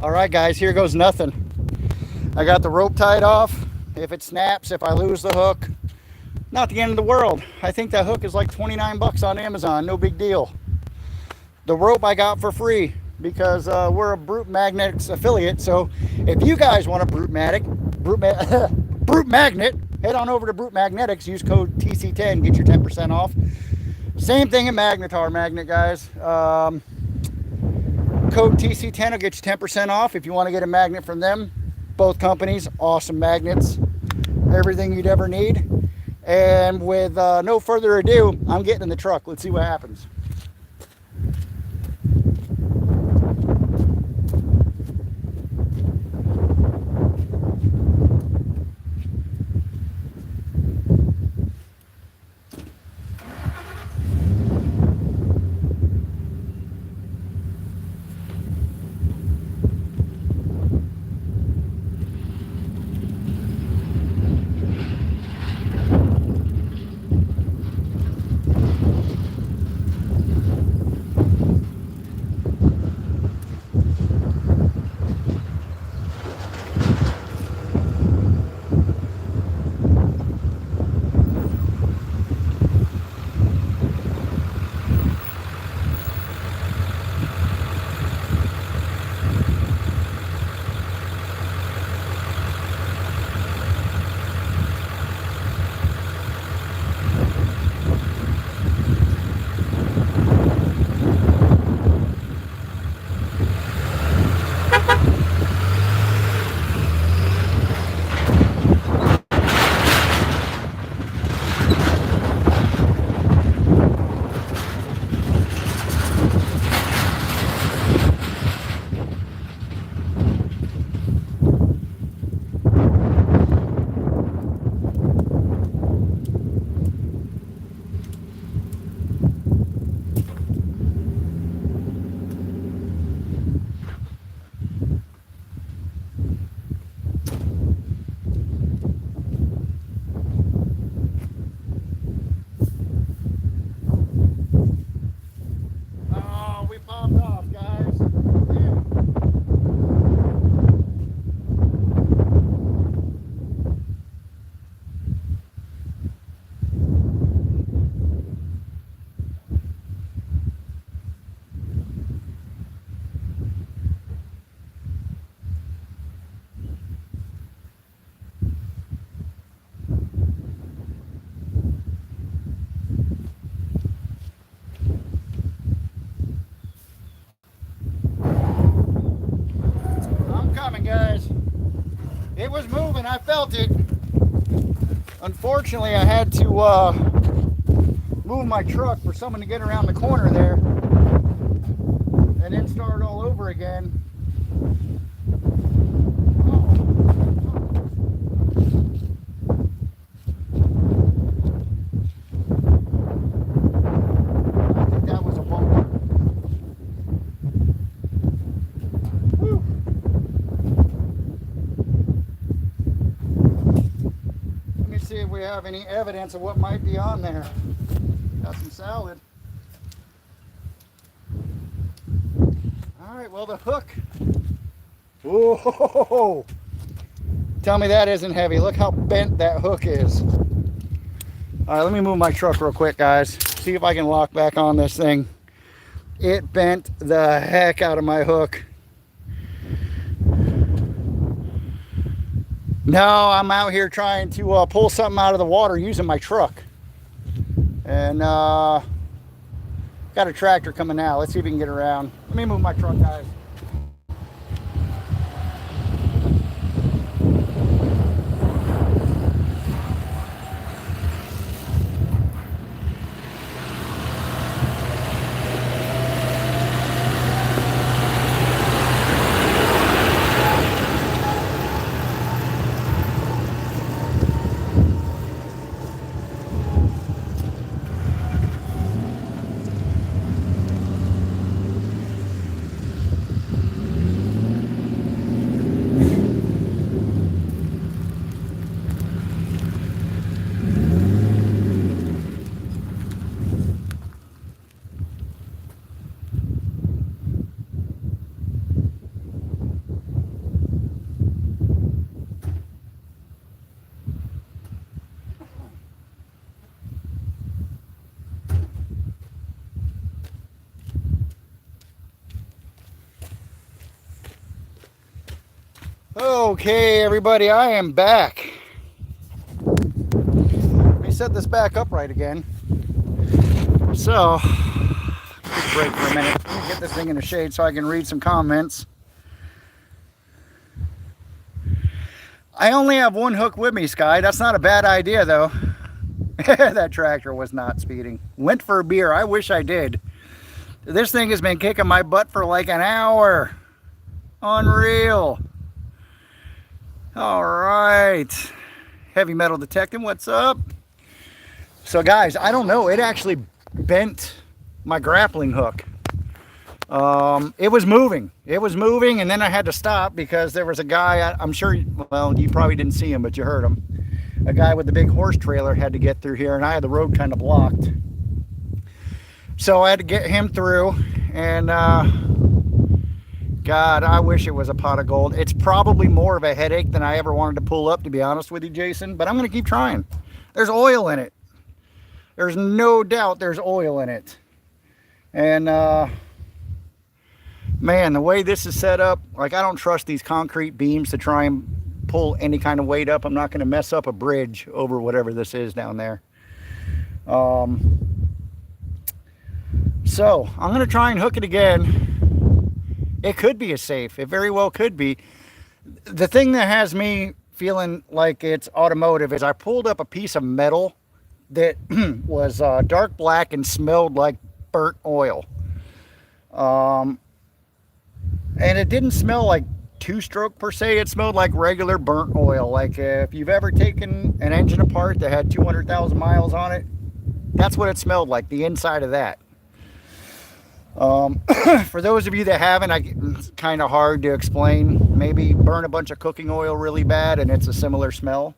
All right, guys, here goes nothing. I got the rope tied off. If it snaps, if I lose the hook, not the end of the world. I think that hook is like 29 bucks on Amazon, no big deal. The rope I got for free because we're a Brute Magnetics affiliate. So if you guys want a Brute Magnet, head on over to Brute Magnetics, use code TC10, get your 10% off. Same thing in Magnetar Magnet, guys. Code TC10 will get you 10% off if you want to get a magnet from them. Both companies, awesome magnets, everything you'd ever need. And with no further ado, I'm getting in the truck. Let's see what happens. Guys, it was moving. I felt it. Unfortunately, I had to move my truck for someone to get around the corner there and then start all over again. I think that was a bumper. Whew. See if we have any evidence of what might be on there. Got some salad. All right, well, the hook. Whoa! Tell me that isn't heavy. Look how bent that hook is. All right, let me move my truck real quick, guys. See if I can lock back on this thing. It bent the heck out of my hook. No, I'm out here trying to pull something out of the water using my truck. And got a tractor coming now. Let's see if we can get around. Let me move my truck, guys. Okay, everybody, I am back. Let me set this back upright again. So, just break for a minute. Let me get this thing in the shade so I can read some comments. I only have one hook with me, Sky. That's not a bad idea, though. That tractor was not speeding. Went for a beer. I wish I did. This thing has been kicking my butt for like an hour. Unreal. All right. Heavy metal detecting. What's up? So, guys, I don't know. It actually bent my grappling hook. It was moving, and then I had to stop because there was a guy, I'm sure, well, you probably didn't see him, but you heard him. A guy with the big horse trailer had to get through here, and I had the road kind of blocked. So I had to get him through, and God, I wish it was a pot of gold. It's probably more of a headache than I ever wanted to pull up, to be honest with you, Jason, but I'm going to keep trying. There's oil in it. There's no doubt there's oil in it. And, man, the way this is set up, like, I don't trust these concrete beams to try and pull any kind of weight up. I'm not going to mess up a bridge over whatever this is down there. So I'm going to try and hook it again. It could be a safe. It very well could be. The thing that has me feeling like it's automotive is I pulled up a piece of metal that was dark black and smelled like burnt oil. And it didn't smell like two-stroke per se. It smelled like regular burnt oil. Like if you've ever taken an engine apart that had 200,000 miles on it, that's what it smelled like, the inside of that. For those of you that haven't, it's kind of hard to explain. Maybe burn a bunch of cooking oil really bad and it's a similar smell.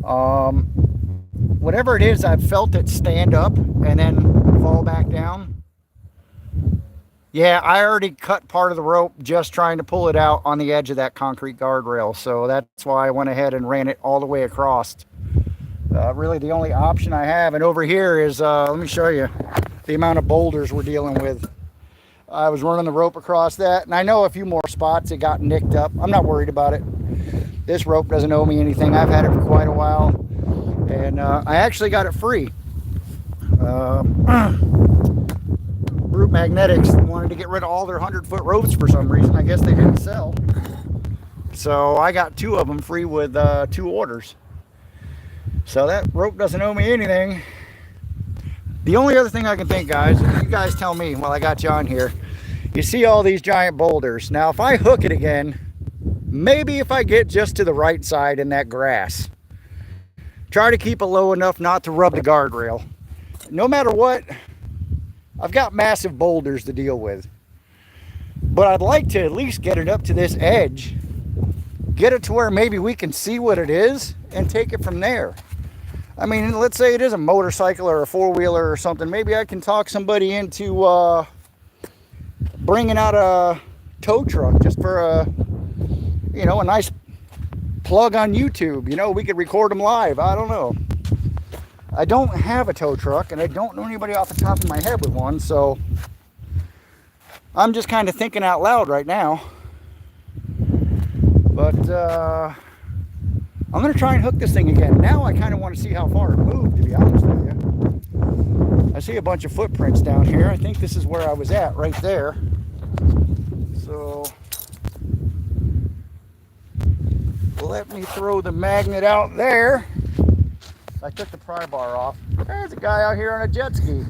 Whatever it is, I've felt it stand up and then fall back down. Yeah, I already cut part of the rope just trying to pull it out on the edge of that concrete guardrail. So that's why I went ahead and ran it all the way across. Really the only option I have. And over here is, let me show you the amount of boulders we're dealing with. I was running the rope across that. And I know a few more spots it got nicked up. I'm not worried about it. This rope doesn't owe me anything. I've had it for quite a while. And I actually got it free. Brute Magnetics wanted to get rid of all their 100-foot ropes for some reason. I guess they didn't sell. So I got 2 of them free with 2 orders. So that rope doesn't owe me anything. The only other thing I can think, guys, you guys tell me while I got you on here. You see all these giant boulders. Now, if I hook it again, maybe if I get just to the right side in that grass, try to keep it low enough not to rub the guardrail. No matter what, I've got massive boulders to deal with, but I'd like to at least get it up to this edge, get it to where maybe we can see what it is and take it from there. I mean, let's say it is a motorcycle or a four-wheeler or something. Maybe I can talk somebody into bringing out a tow truck just for a nice plug on YouTube. We could record them live. I don't know. I don't have a tow truck, and I don't know anybody off the top of my head with one, so I'm just kind of thinking out loud right now. But I'm going to try and hook this thing again. Now I kind of want to see how far it moved, to be honest with you. I see a bunch of footprints down here. I think this is where I was at, right there. So let me throw the magnet out there. I took the pry bar off. There's a guy out here on a jet ski.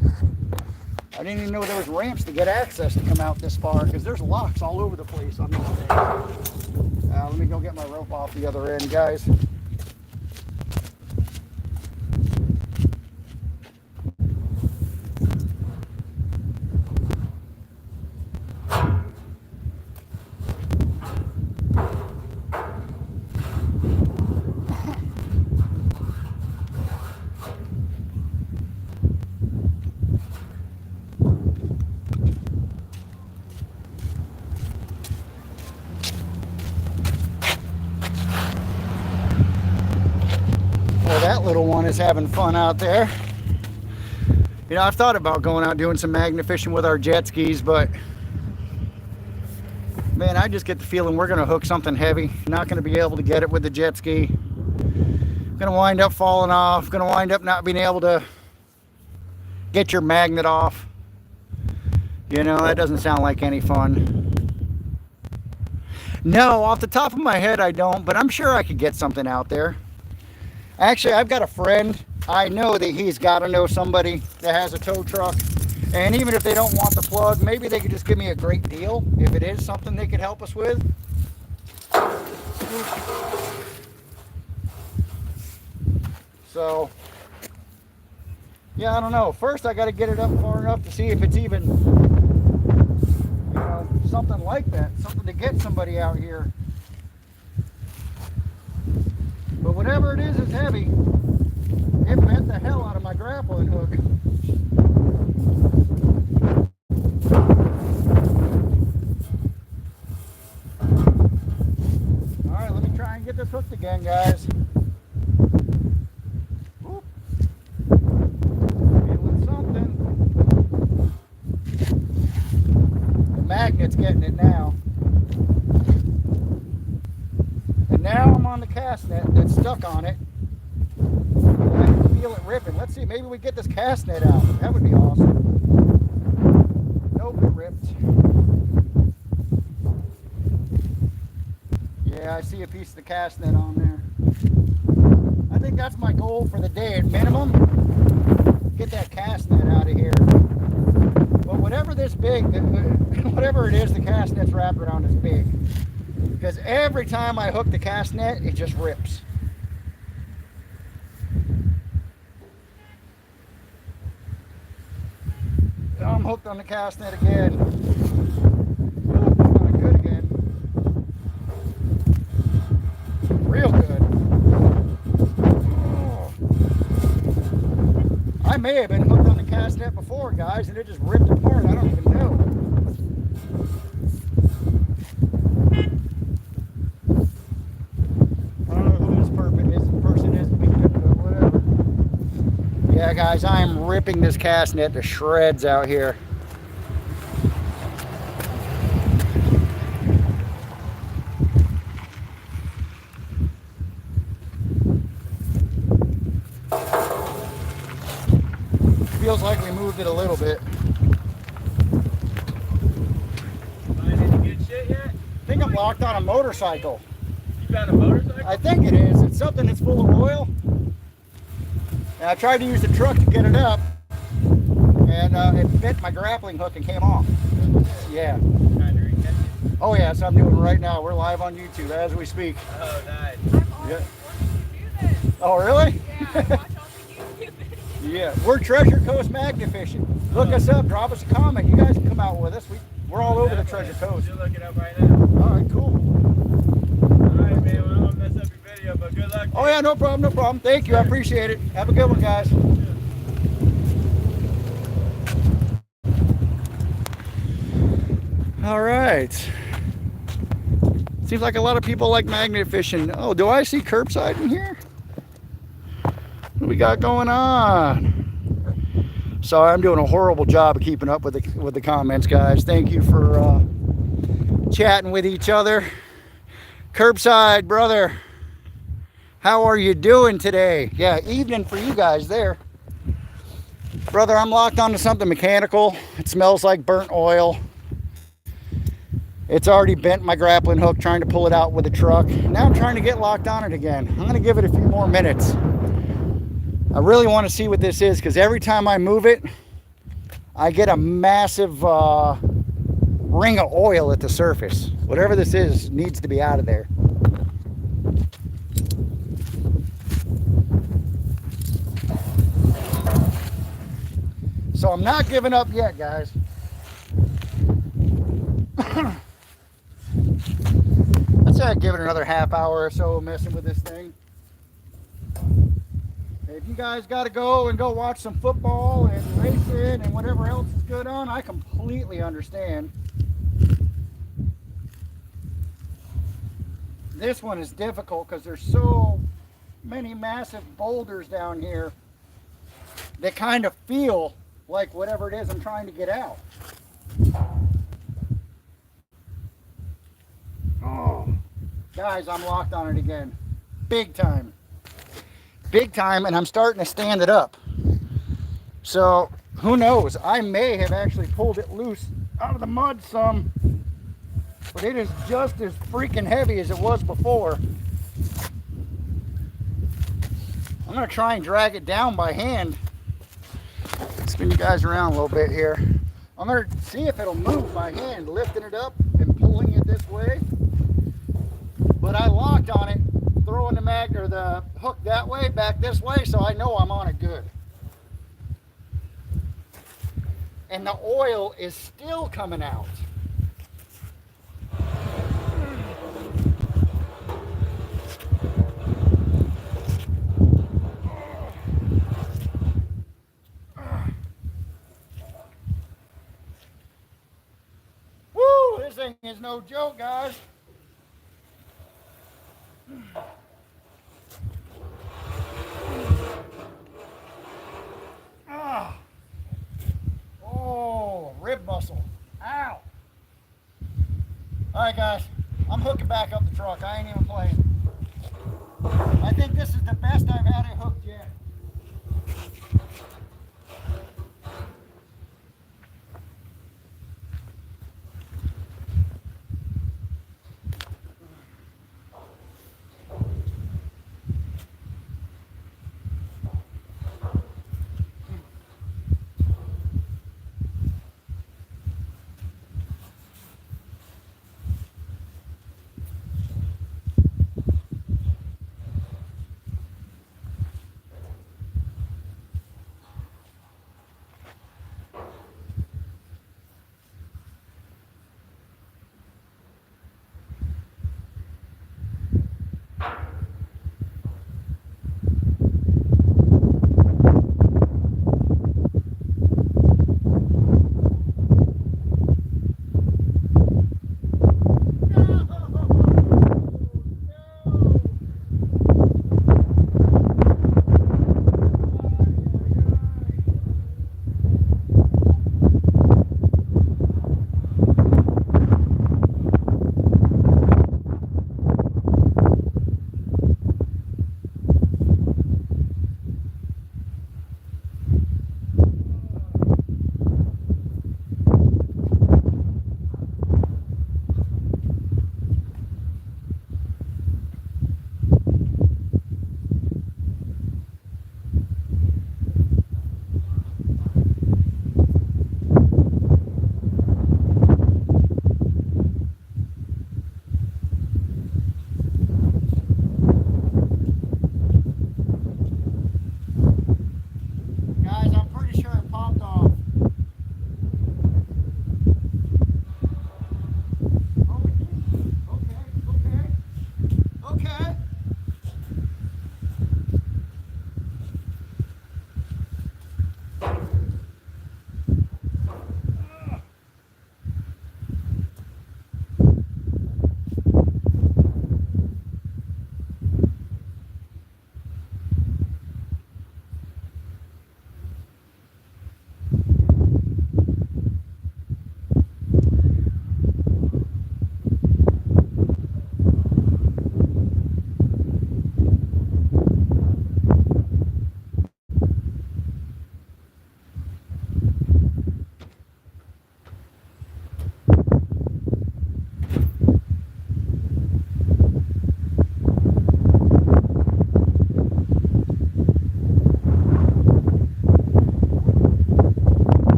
I didn't even know there was ramps to get access to come out this far because there's locks all over the place on this thing. Let me go get my rope off the other end, guys. That little one is having fun out there. I've thought about going out doing some magnet fishing with our jet skis, but man, I just get the feeling we're going to hook something heavy. Not going to be able to get it with the jet ski. Going to wind up falling off. Going to wind up not being able to get your magnet off. That doesn't sound like any fun. No, off the top of my head, I don't, but I'm sure I could get something out there. Actually, I've got a friend. I know that he's got to know somebody that has a tow truck. And even if they don't want the plug, maybe they could just give me a great deal if it is something they could help us with. So, yeah, I don't know. First, I got to get it up far enough to see if it's even, something like that. Something to get somebody out here. But whatever it is, it's heavy. It bent the hell out of my grappling hook. Alright, let me try and get this hooked again, guys. Whoop. Feeling something. The magnet's getting it now. And now I'm on the cast net that's stuck on it. I can feel it ripping. Let's see, maybe we get this cast net out. That would be awesome. Nope, it ripped. Yeah, I see a piece of the cast net on there. I think that's my goal for the day at minimum. Get that cast net out of here. But whatever this big, whatever it is the cast net's wrapped around is big. Because every time I hook the cast net, it just rips. I'm hooked on the cast net again. Ooh, good again. Real good. Oh. I may have been hooked on the cast net before, guys, and it just ripped apart. I don't even know. Yeah, guys, I am ripping this cast net to shreds out here. Feels like we moved it a little bit. Find any good shit yet? I think I'm locked on a motorcycle. You found a motorcycle? I think it is. It's something that's full of oil. And I tried to use the truck to get it up, and it bit my grappling hook and came off. Yeah. Oh yeah, that's what I'm doing right now. We're live on YouTube as we speak. Oh, nice. Yeah. Oh really? Yeah, watch all the YouTube videos. Yeah, we're Treasure Coast Magnet Fishing. Look us up, drop us a comment. You guys can come out with us. We're all over the Treasure Coast. You're looking up right now. All right, cool. Alright, man, well, I don't want to mess up your video, but good luck. Oh yeah, no problem, no problem. Thank you, I appreciate it. Have a good one, guys. All right. Seems like a lot of people like magnet fishing. Oh, do I see curbside in here? What do we got going on? Sorry, I'm doing a horrible job of keeping up with the comments, guys. Thank you for chatting with each other. Curbside, brother. How are you doing today? Yeah, evening for you guys there. Brother, I'm locked onto something mechanical. It smells like burnt oil. It's already bent my grappling hook trying to pull it out with a truck. Now I'm trying to get locked on it again. I'm going to give it a few more minutes. I really want to see what this is because every time I move it, I get a massive ring of oil at the surface. Whatever this is needs to be out of there. So I'm not giving up yet, guys. I'd say I'd give it another half hour or so messing with this thing. If you guys got to go watch some football and racing and whatever else is good on, I completely understand. This one is difficult because there's so many massive boulders down here that kind of feel like whatever it is I'm trying to get out. Oh, guys, I'm locked on it again. Big time. Big time, and I'm starting to stand it up. So, who knows? I may have actually pulled it loose out of the mud some. but it is just as freaking heavy as it was before. I'm gonna try and drag it down by hand. Spin you guys around a little bit here. I'm gonna see if it'll move by hand, lifting it up and pulling it this way. But I locked on it, throwing the mag or the hook that way, back this way, so I know I'm on it good. And the oil is still coming out. Woo! This thing is no joke, guys. Ah. Oh, rib muscle. Ow. All right, guys. I'm hooking back up the truck. I ain't even playing. I think this is the best I've had it hooked yet.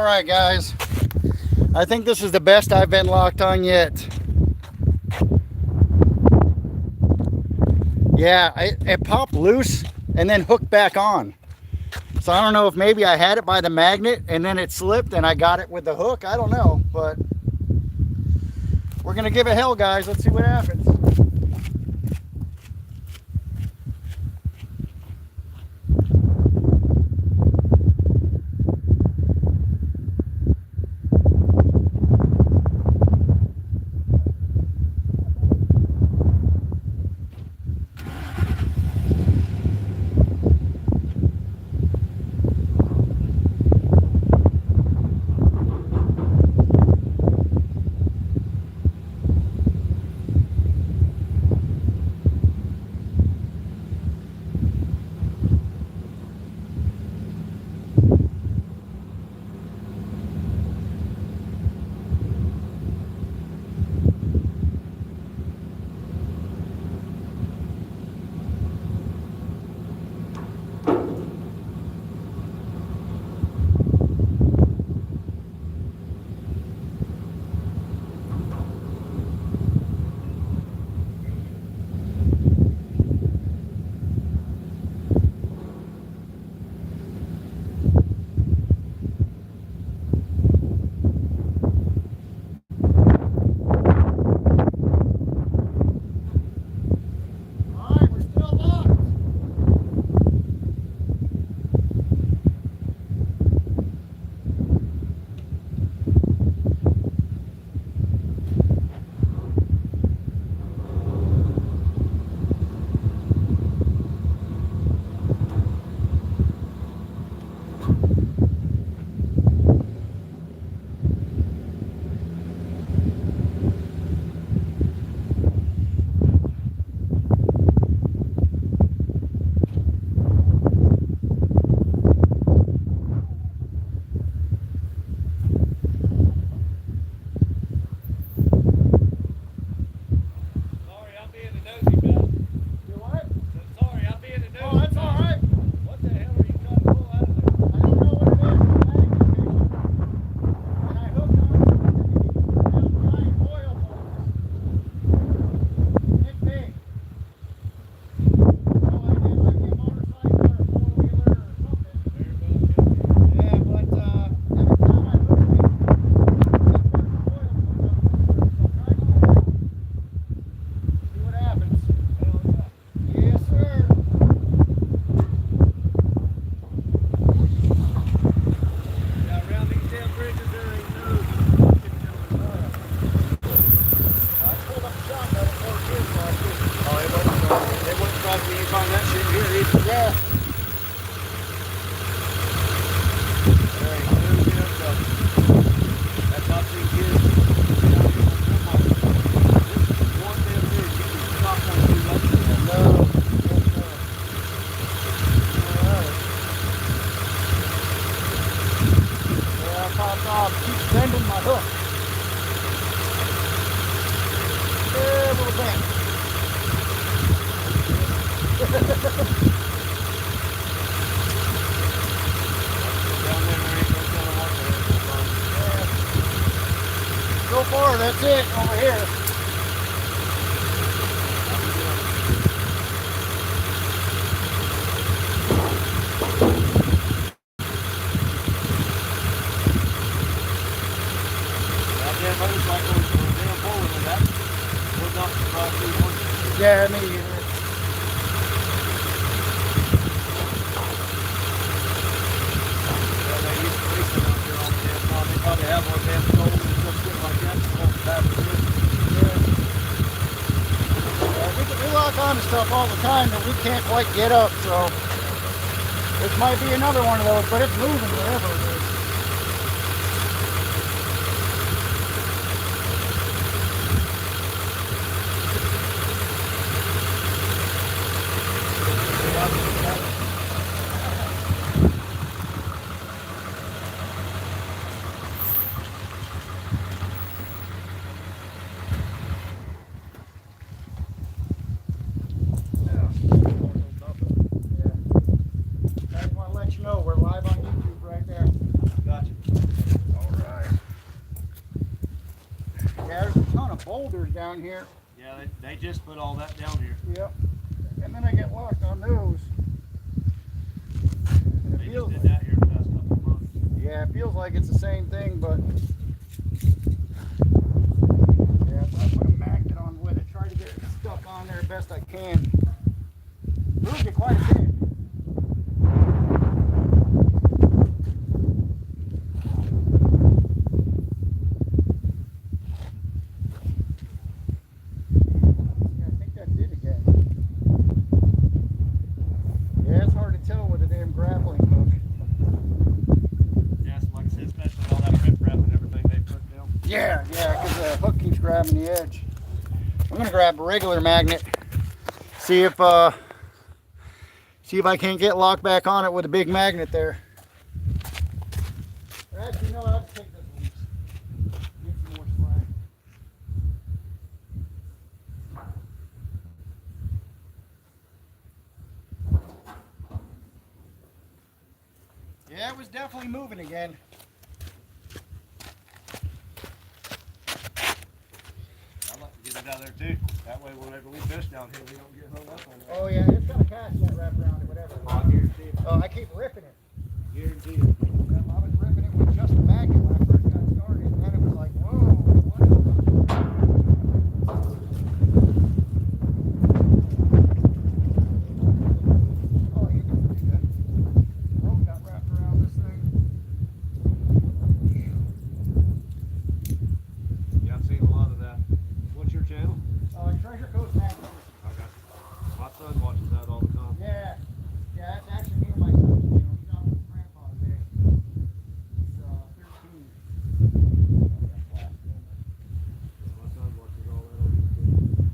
All right, guys. I think this is the best I've been locked on yet. Yeah, it popped loose and then hooked back on. So I don't know if maybe I had it by the magnet and then it slipped and I got it with the hook. I don't know, but we're gonna give it hell, guys. Let's see what happens. Keep bending my hook. A little bend. So far, that's it over here. Yeah, me either. They probably have one damn cold and some shit like that. We lock on to stuff all the time that we can't quite get up, so this might be another one of those, but it's moving wherever it is. I just want to let you know we're live on YouTube right there. there's a ton of boulders down here. Yeah, they just put all that down here. Yep. And then I get locked on those. And They just did that here the past couple of months. yeah, it feels like it's the same thing, but yeah, so I put a magnet on with it. Try to get it stuck on there best I can. Moved it quite a bit. Yeah, I think that's it again. Yeah, it's hard to tell with a damn grappling hook. Yes, like I said, especially all that rip wrap and everything they put down. Yeah, because the hook keeps grabbing the edge. I'm gonna grab a regular magnet. See if I can't get locked back on it with a big magnet there. Actually, no, I'll just take this loose. Get some more slack. Yeah, it was definitely moving again. I'd like to get it out there too. That way, whenever we fish down here, we don't get hung up on that. Oh yeah, it's got a cast net wrapped around it, whatever. I guarantee it. Oh, I keep ripping it. Guarantee it. I was ripping it with just a magnet when I first got started, and then it was like, whoa, what? Oh, you can do that. Rope got wrapped around this thing. Yeah, I've seen a lot of that. What's your channel? Treasure Coast Magnet. Okay. My son watches that all the time. Yeah, that's actually me and my son. You know, he's out with grandpa today. He's 13. My son watches all that on YouTube.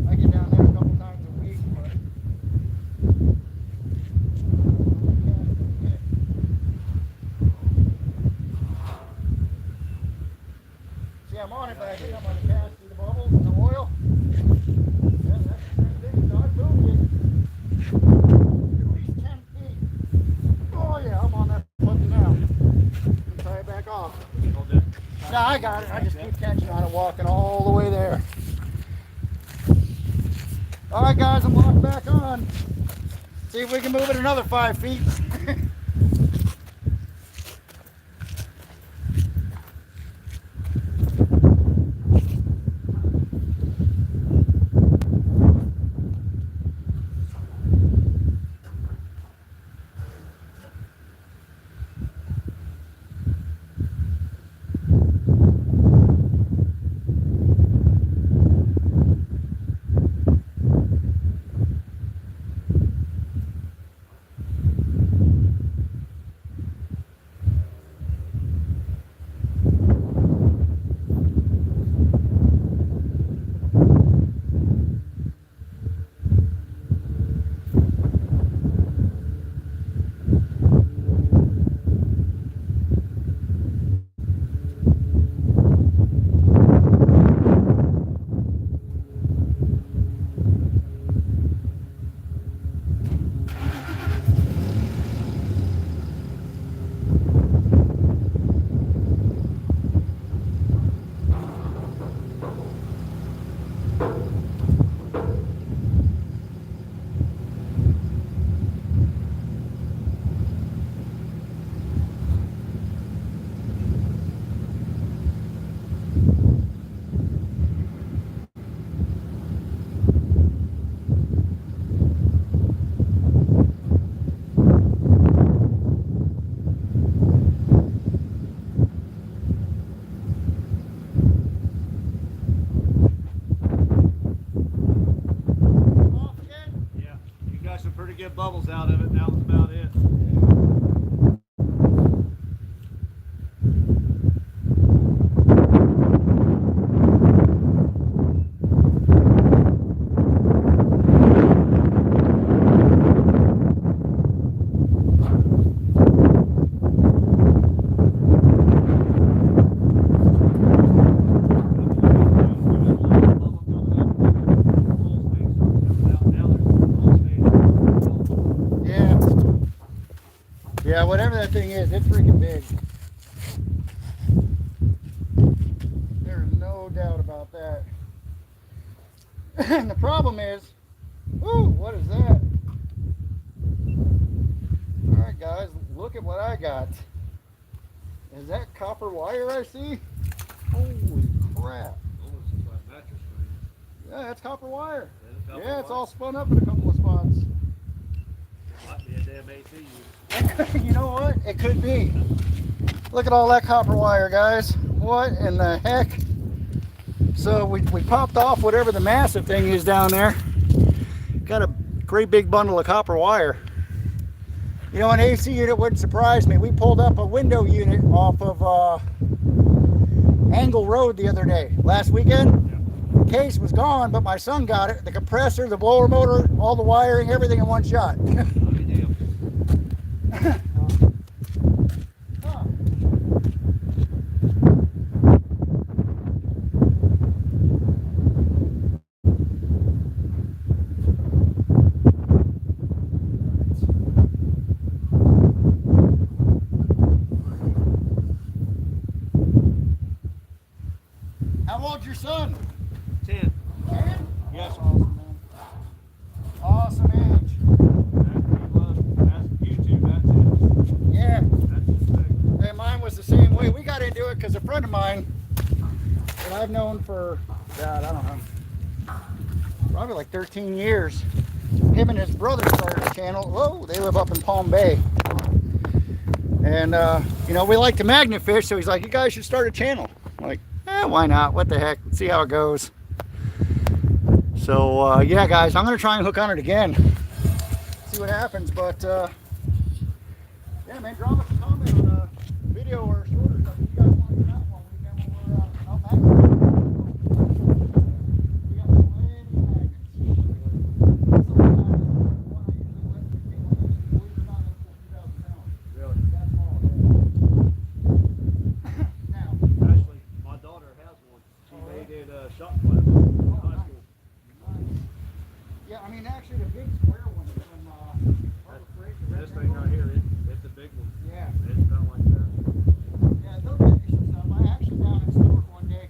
I get down there a couple times a week, but see, I'm on it, but I think I'm going to cast through the bubbles and the oil. Yeah, that's the same thing. Dog moved it. At least 10 feet. Oh yeah, I'm on that button now. Tie it back off. Hold it. No, I got it. I just keep catching on it, walking all the way there. All right, guys, I'm locked back on. See if we can move it another 5 feet. Yeah, whatever that thing is, it's freaking big. There's no doubt about that. And the problem is, ooh, what is that? Alright guys, look at what I got. Is that copper wire I see? Holy crap. Almost looks like mattress frame. Yeah, that's copper wire. Copper Yeah, it's wire. all spun up in a couple of spots. Might be a damn AT unit. You know what? It could be. Look at all that copper wire, guys. What in the heck? So we popped off whatever the massive thing is down there. Got a great big bundle of copper wire. You know, an AC unit wouldn't surprise me. We pulled up a window unit off of Angle Road the other day, last weekend. The case was gone, but my son got it. The compressor, the blower motor, all the wiring, everything in one shot. How old's your son? 10. 10? Yes. Awesome, man. Awesome age. That's YouTube, that's it. Yeah. That's his thing. Hey, mine was the same way. We got into it because a friend of mine that I've known for, God, I don't know, probably like 13 years. Him and his brother started a channel. Whoa, they live up in Palm Bay. And, you know, we like to magnet fish, so he's like, you guys should start a channel. I'm like, why not? What the heck? Let's see how it goes. So, yeah, guys, I'm going to try and hook on it again. See what happens, but, yeah, man, drop us a comment on a video or shorter stuff if you guys want to do that one weekend when we're out magneting. We got plenty of magnets. Some of the magnets, the one I usually let, believe it or not, that's 2,000 pounds. Really? That's small. Now, Actually, my daughter has one. She made it shot class in high school. nice. Yeah, I mean, actually, the big square one is from Harbor Freight. The This red thing one. right here, it's a big one. Yeah. It's about like that. Yeah, they'll get you some stuff. I actually down in Stewart one day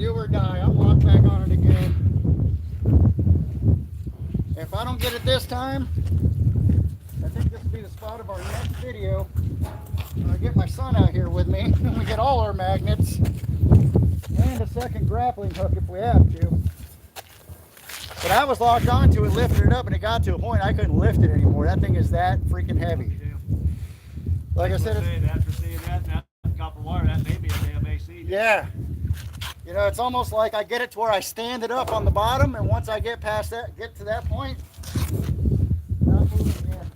do or die. I'm locked back on it again. If I don't get it this time, I think this will be the spot of our next video. I'm gonna get my son out here with me, and we get all our magnets and a second grappling hook if we have to. But I was locked onto it, lifted it up, and it got to a point I couldn't lift it anymore. That thing is that freaking heavy. Like I said, after seeing that copper wire, that may be a damn AC. Yeah. You know, it's almost like I get it to where I stand it up on the bottom, and once I get past that, get to that point, not moving again.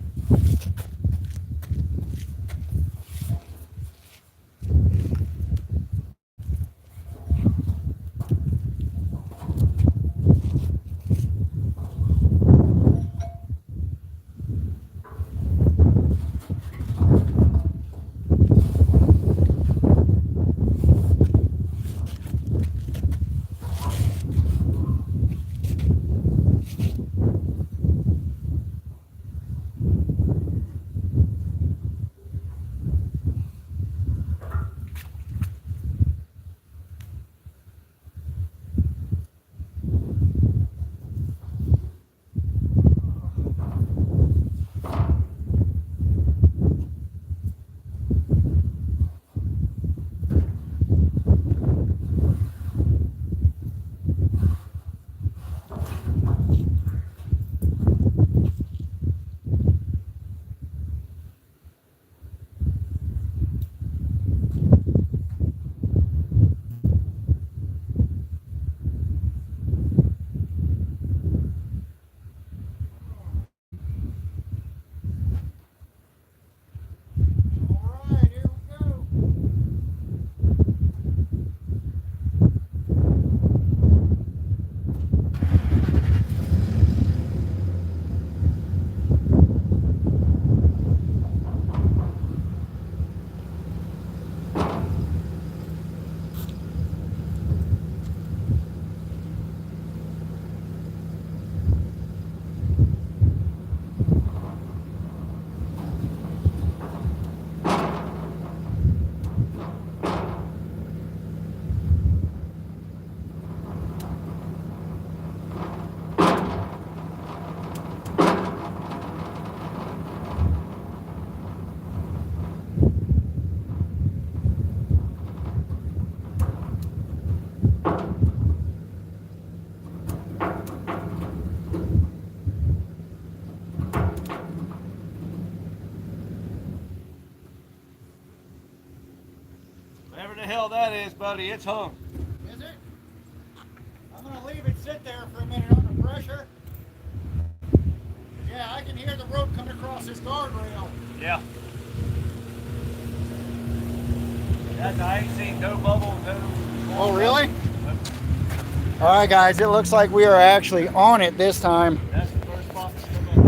Whatever the hell that is, buddy, it's hung. Is it? I'm gonna leave it sit there for a minute under pressure. Yeah, I can hear the rope coming across this guardrail. Yeah. I ain't seen no bubble, no. Oh, really? All right, guys, it looks like we are actually on it this time. That's the first spot that's come up.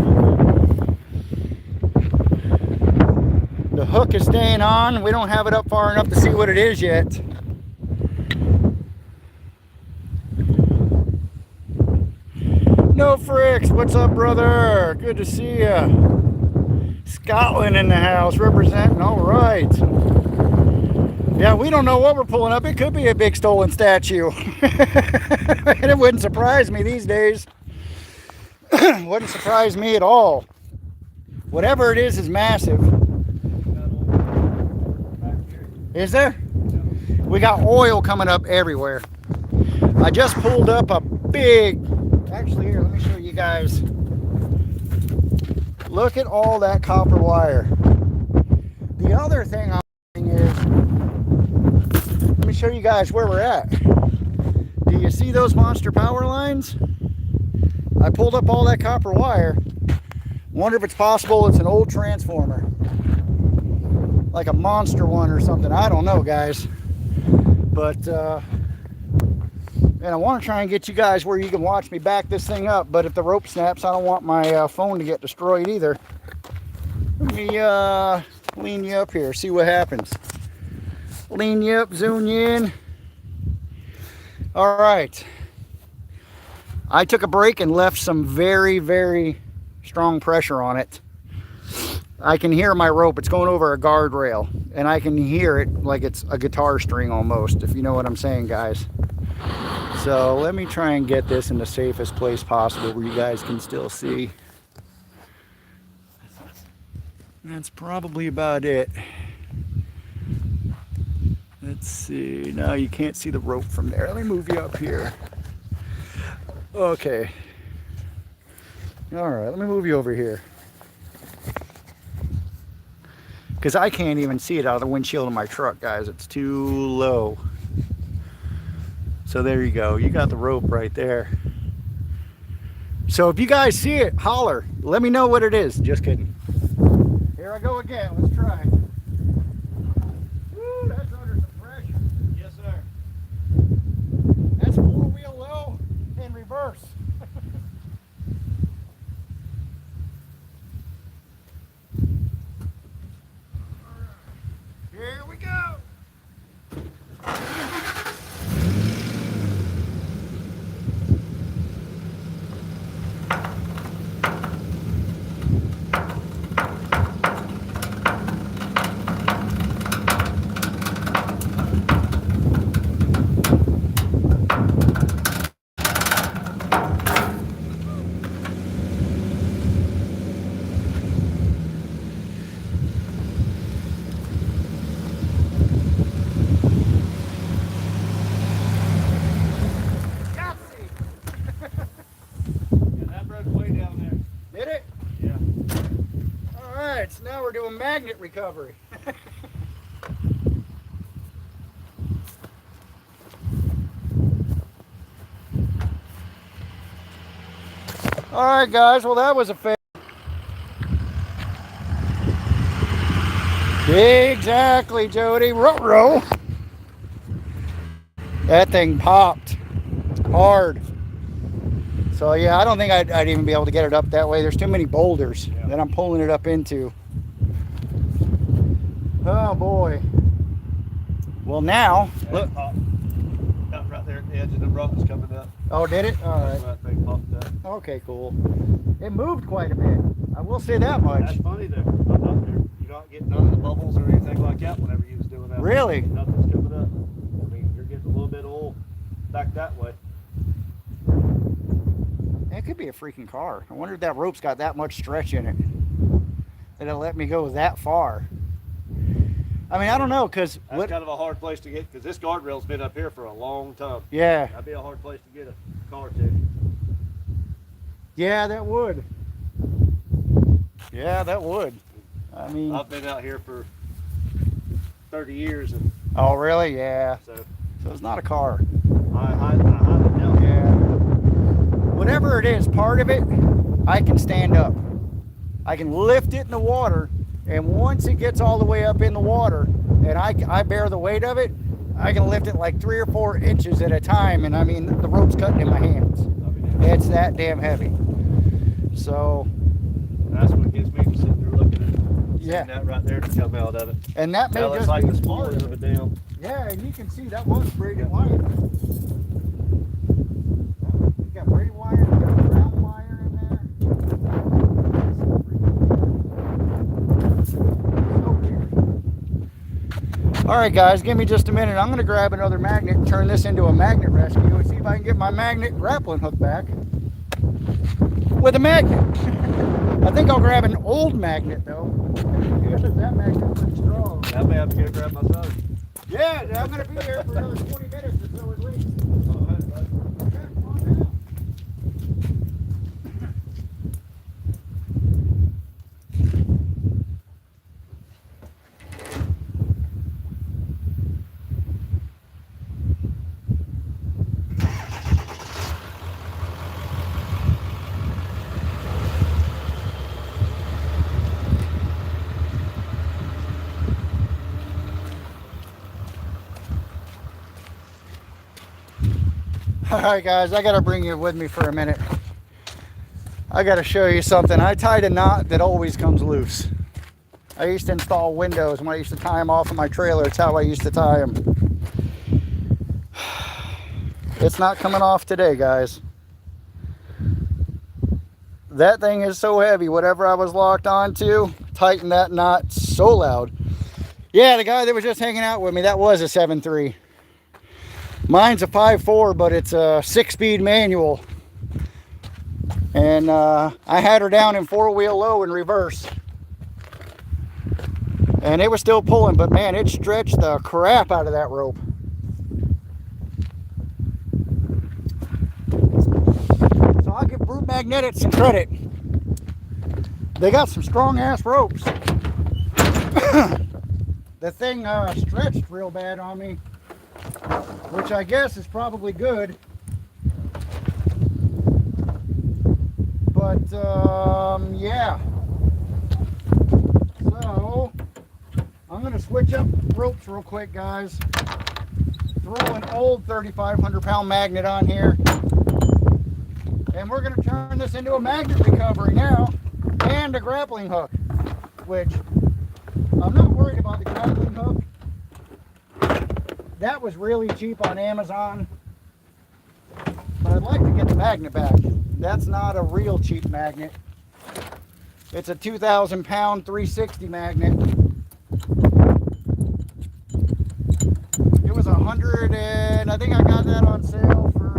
The hook is staying on. We don't have it up far enough to see what it is yet. No fricks, what's up, brother? Good to see you. Scotland in the house representing. All right. Yeah, we don't know what we're pulling up. It could be a big stolen statue. And it wouldn't surprise me these days. Wouldn't surprise me at all. Whatever it is massive. Is there? We got oil coming up everywhere. I just pulled up a big, actually here, let me show you guys. Look at all that copper wire. The other thing I'm doing is, let me show you guys where we're at. Do you see those monster power lines? I pulled up all that copper wire. Wonder if it's possible it's an old transformer. Like a monster one or something. I don't know, guys. But, and I want to try and get you guys where you can watch me back this thing up. But if the rope snaps, I don't want my phone to get destroyed either. Let me lean you up here, see what happens. Lean you up, zoom you in. All right. I took a break and left some very, very strong pressure on it. I can hear my rope. It's going over a guardrail, and I can hear it like it's a guitar string almost, if you know what I'm saying, guys. So let me try and get this in the safest place possible where you guys can still see. That's probably about it. Let's see. No, you can't see the rope from there. Let me move you up here. Okay. All right, let me move you over here. Because I can't even see it out of the windshield of my truck, guys. It's too low. So there you go. You got the rope right there. So if you guys see it, holler. Let me know what it is. Just kidding. Here I go again. Let's try. Woo, that's under some pressure. Yes, sir. That's four-wheel low in reverse. Here we go. Did it? Yeah. All right, so now we're doing magnet recovery. All right, guys, well, that was a fail. Exactly, Jody. Ruh-roh. That thing popped hard. So yeah, I don't think I'd even be able to get it up that way. There's too many boulders that I'm pulling it up into. Oh boy. Well now, look. Up right there at the edge of the rocks coming up. Oh, did it? All right. That thing popped up. Okay, cool. It moved quite a bit. I will say that much. That's funny though. Up there, you're not getting none of the bubbles or anything like that whenever you was doing that. Really? Nothing's coming up. I mean, you're getting a little bit of oil back that way. It could be a freaking car. I wonder if that rope's got that much stretch in it that it'll let me go that far. I mean, I don't know, because That's kind of a hard place to get, because this guardrail's been up here for a long time. Yeah. That'd be a hard place to get a car to. Yeah, that would. Yeah, that would. I mean, I've been out here for 30 years, and oh really? Yeah. so it's not a car. I highly doubt it. Yeah. Whatever it is, part of it, I can stand up. I can lift it in the water, and once it gets all the way up in the water, and I bear the weight of it, I can lift it like 3 or 4 inches at a time, and I mean, the rope's cutting in my hands. It's that damn heavy. So that's what gives me from sitting there looking at it. yeah, That right there to come out of it. and that may That looks just like be the part spoilers of of it. a dam. Yeah, and you can see that was braided wire. You got braided wire, you got ground wire in there. So weird. All right, guys, give me just a minute. I'm going to grab another magnet and turn this into a magnet rescue and see if I can get my magnet grappling hook back with a magnet. I think I'll grab an old magnet, though. Because that magnet's pretty strong. I may have to go grab my son. Yeah, I'm going to be here for another 20 minutes or so at least. All right, bud. Okay, come on down. All right, guys, I gotta bring you with me for a minute. I gotta show you something. I tied a knot that always comes loose. I used to install windows when I used to tie them off of my trailer. It's how I used to tie them. It's not coming off today, guys. That thing is so heavy. Whatever I was locked onto, tightened that knot so loud. Yeah, the guy that was just hanging out with me, that was a 7.3. Mine's a 5.4, but it's a 6-speed manual. And I had her down in 4-wheel low in reverse. And it was still pulling, but man, it stretched the crap out of that rope. So I'll give Brute Magnetics some credit. They got some strong ass ropes. The thing stretched real bad on me, which I guess is probably good. But yeah. So I'm gonna switch up ropes real quick, guys. Throw an old 3,500 pound magnet on here. And we're gonna turn this into a magnet recovery now and a grappling hook, which I'm not worried about the grappling hook. That was really cheap on Amazon. But I'd like to get the magnet back. That's not a real cheap magnet. It's a 2,000 pound 360 magnet. It was 100 and I think I got that on sale for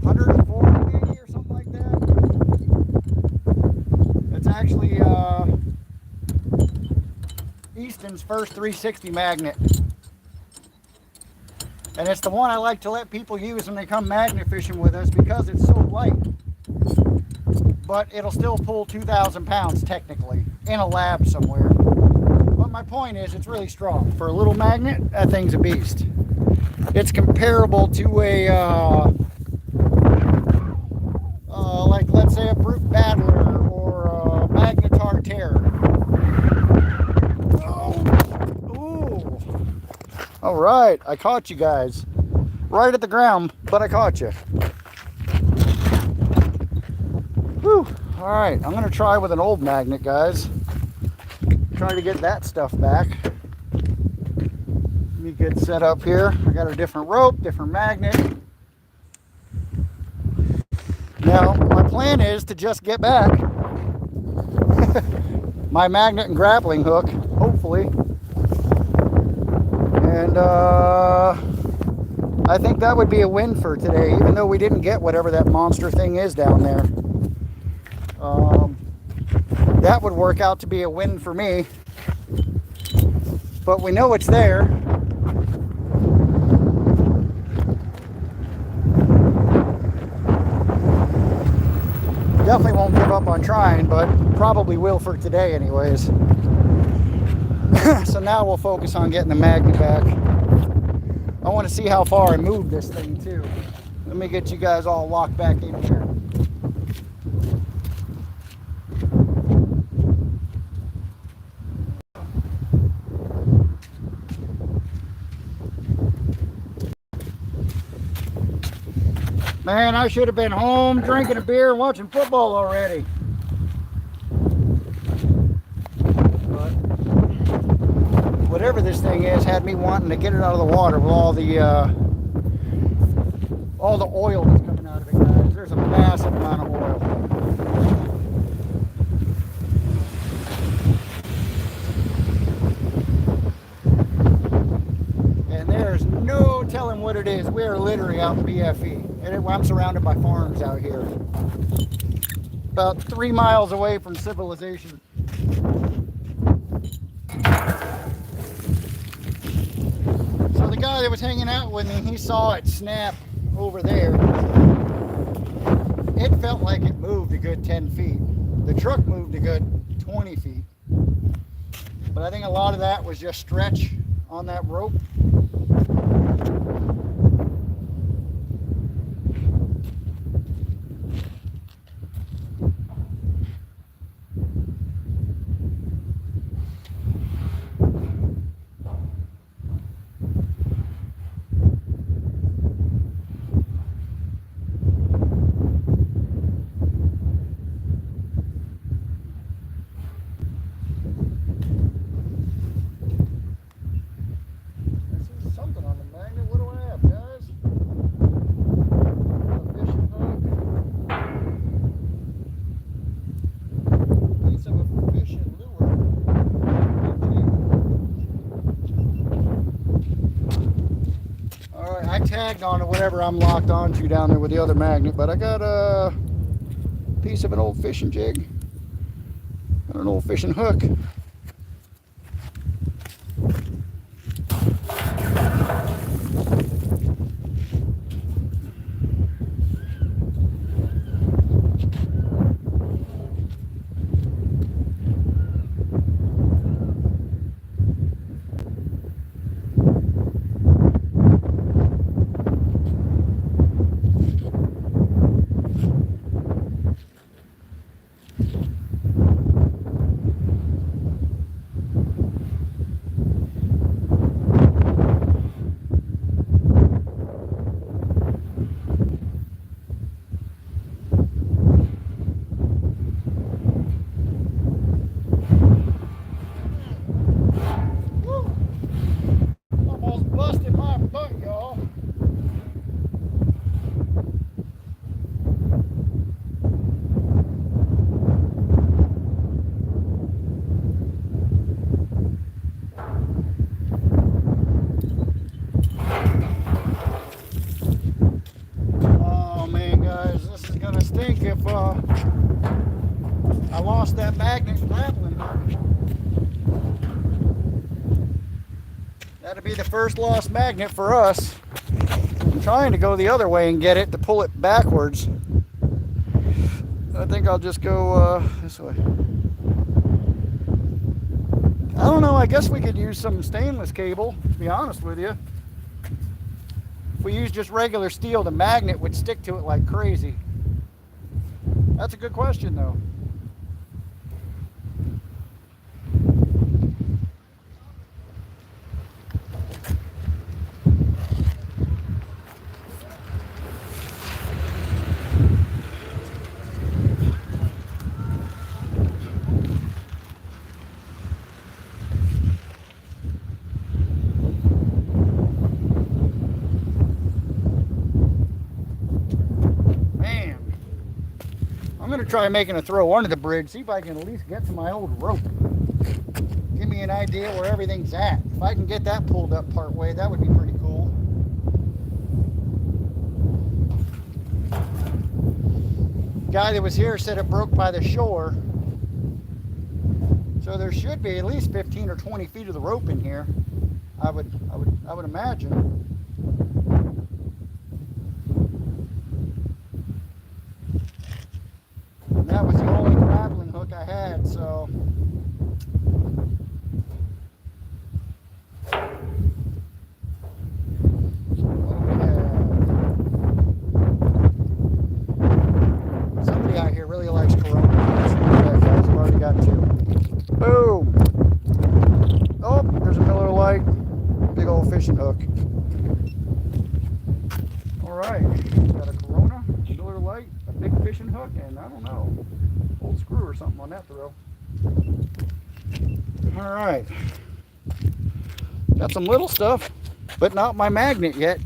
140 maybe or something like that. It's actually Easton's first 360 magnet. And it's the one I like to let people use when they come magnet fishing with us because it's so light. But it'll still pull 2,000 pounds technically in a lab somewhere. But my point is it's really strong. For a little magnet, that thing's a beast. It's comparable to a, like let's say a Brute Battler or a Magnetar Terror. All right, I caught you guys. Right at the ground, but I caught you. Whew. All right, I'm gonna try with an old magnet, guys. Try to get that stuff back. Let me get set up here. I got a different rope, different magnet. Now, my plan is to just get back my magnet and grappling hook, hopefully. And I think that would be a win for today, even though we didn't get whatever that monster thing is down there. That would work out to be a win for me. But we know it's there. Definitely won't give up on trying, but probably will for today anyways. So now we'll focus on getting the magnet back. I want to see how far I move this thing too. Let me get you guys all locked back in here. Man, I should have been home drinking a beer and watching football already. But whatever this thing is had me wanting to get it out of the water with all the oil that's coming out of it, guys. There's a massive amount of oil. And there's no telling what it is. We are literally out in BFE. And I'm surrounded by farms out here. About 3 miles away from civilization. So the guy that was hanging out with me, he saw it snap over there. It felt like it moved a good 10 feet. The truck moved a good 20 feet. But I think a lot of that was just stretch on that rope. All right, I tagged onto whatever I'm locked onto down there with the other magnet, but I got a piece of an old fishing jig and an old fishing hook. Almost busted my butt, y'all. Oh man, guys, this is gonna stink if I lost that magnet grappling hook. That'd be the first lost magnet for us. I'm trying to go the other way and get it to pull it backwards. I think I'll just go this way. I don't know, I guess we could use some stainless cable, to be honest with you. If we use just regular steel, the magnet would stick to it like crazy. That's a good question though. I'm going to try making a throw under the bridge, see if I can at least get to my old rope. Give me an idea where everything's at. If I can get that pulled up part way, that would be pretty cool. Guy that was here said it broke by the shore. So there should be at least 15 or 20 feet of the rope in here. I would imagine. And that was the only grappling hook I had, so somebody out here really likes Corona. Guys, I've already got two. Boom! Oh, there's a Miller Lite, big old fishing hook. All right, got a Corona, Miller Lite, a big fishing hook, and I don't know, old screw or something on that throw. All right, got some little stuff, but not my magnet yet.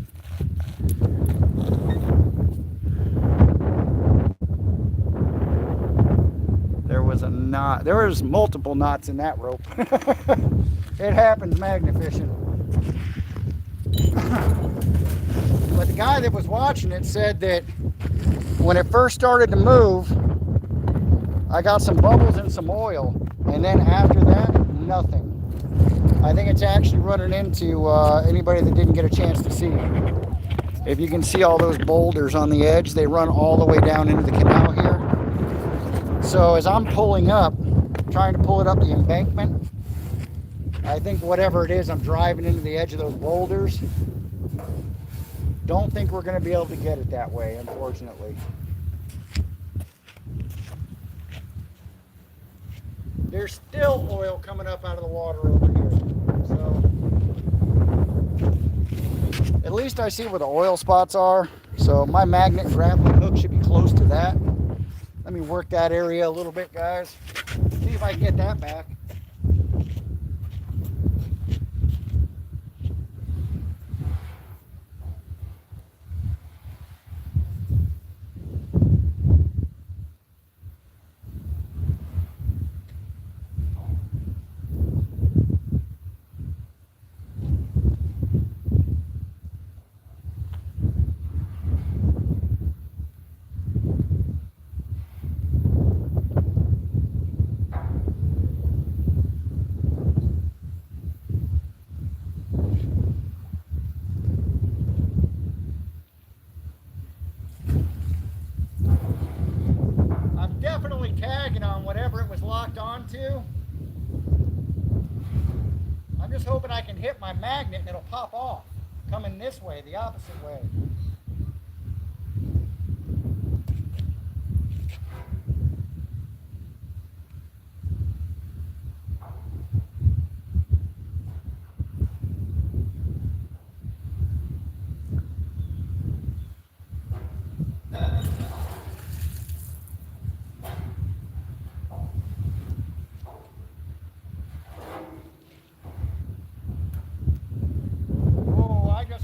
There was a knot. There was multiple knots in that rope. It happens magnet fishing. But the guy that was watching it said that when it first started to move, I got some bubbles and some oil, and then after that, nothing. I think it's actually running into anybody that didn't get a chance to see. If you can see all those boulders on the edge, they run all the way down into the canal here. So as I'm pulling up, trying to pull it up the embankment, I think whatever it is, I'm driving into the edge of those boulders. Don't think we're going to be able to get it that way, unfortunately. There's still oil coming up out of the water over here. So at least I see where the oil spots are. So my magnet grappling hook should be close to that. Let me work that area a little bit, guys. See if I can get that back. onto. I'm just hoping I can hit my magnet and it'll pop off. Coming this way, the opposite way.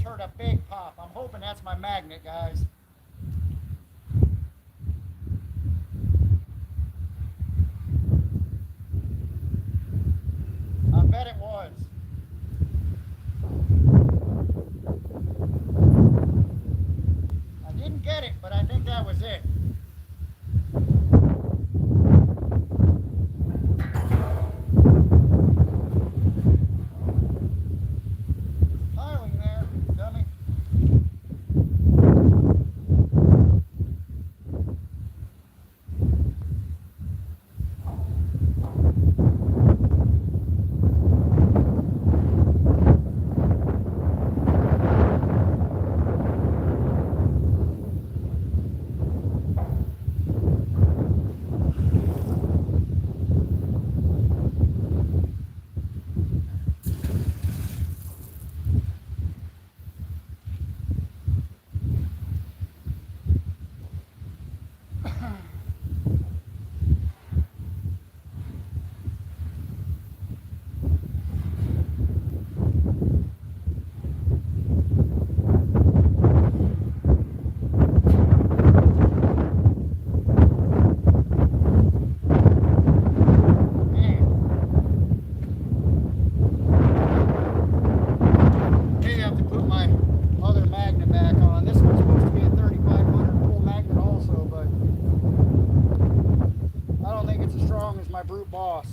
Heard a big pop. I'm hoping that's my magnet, guys. I bet it was. I didn't get it, but I think that was it. Brute boss.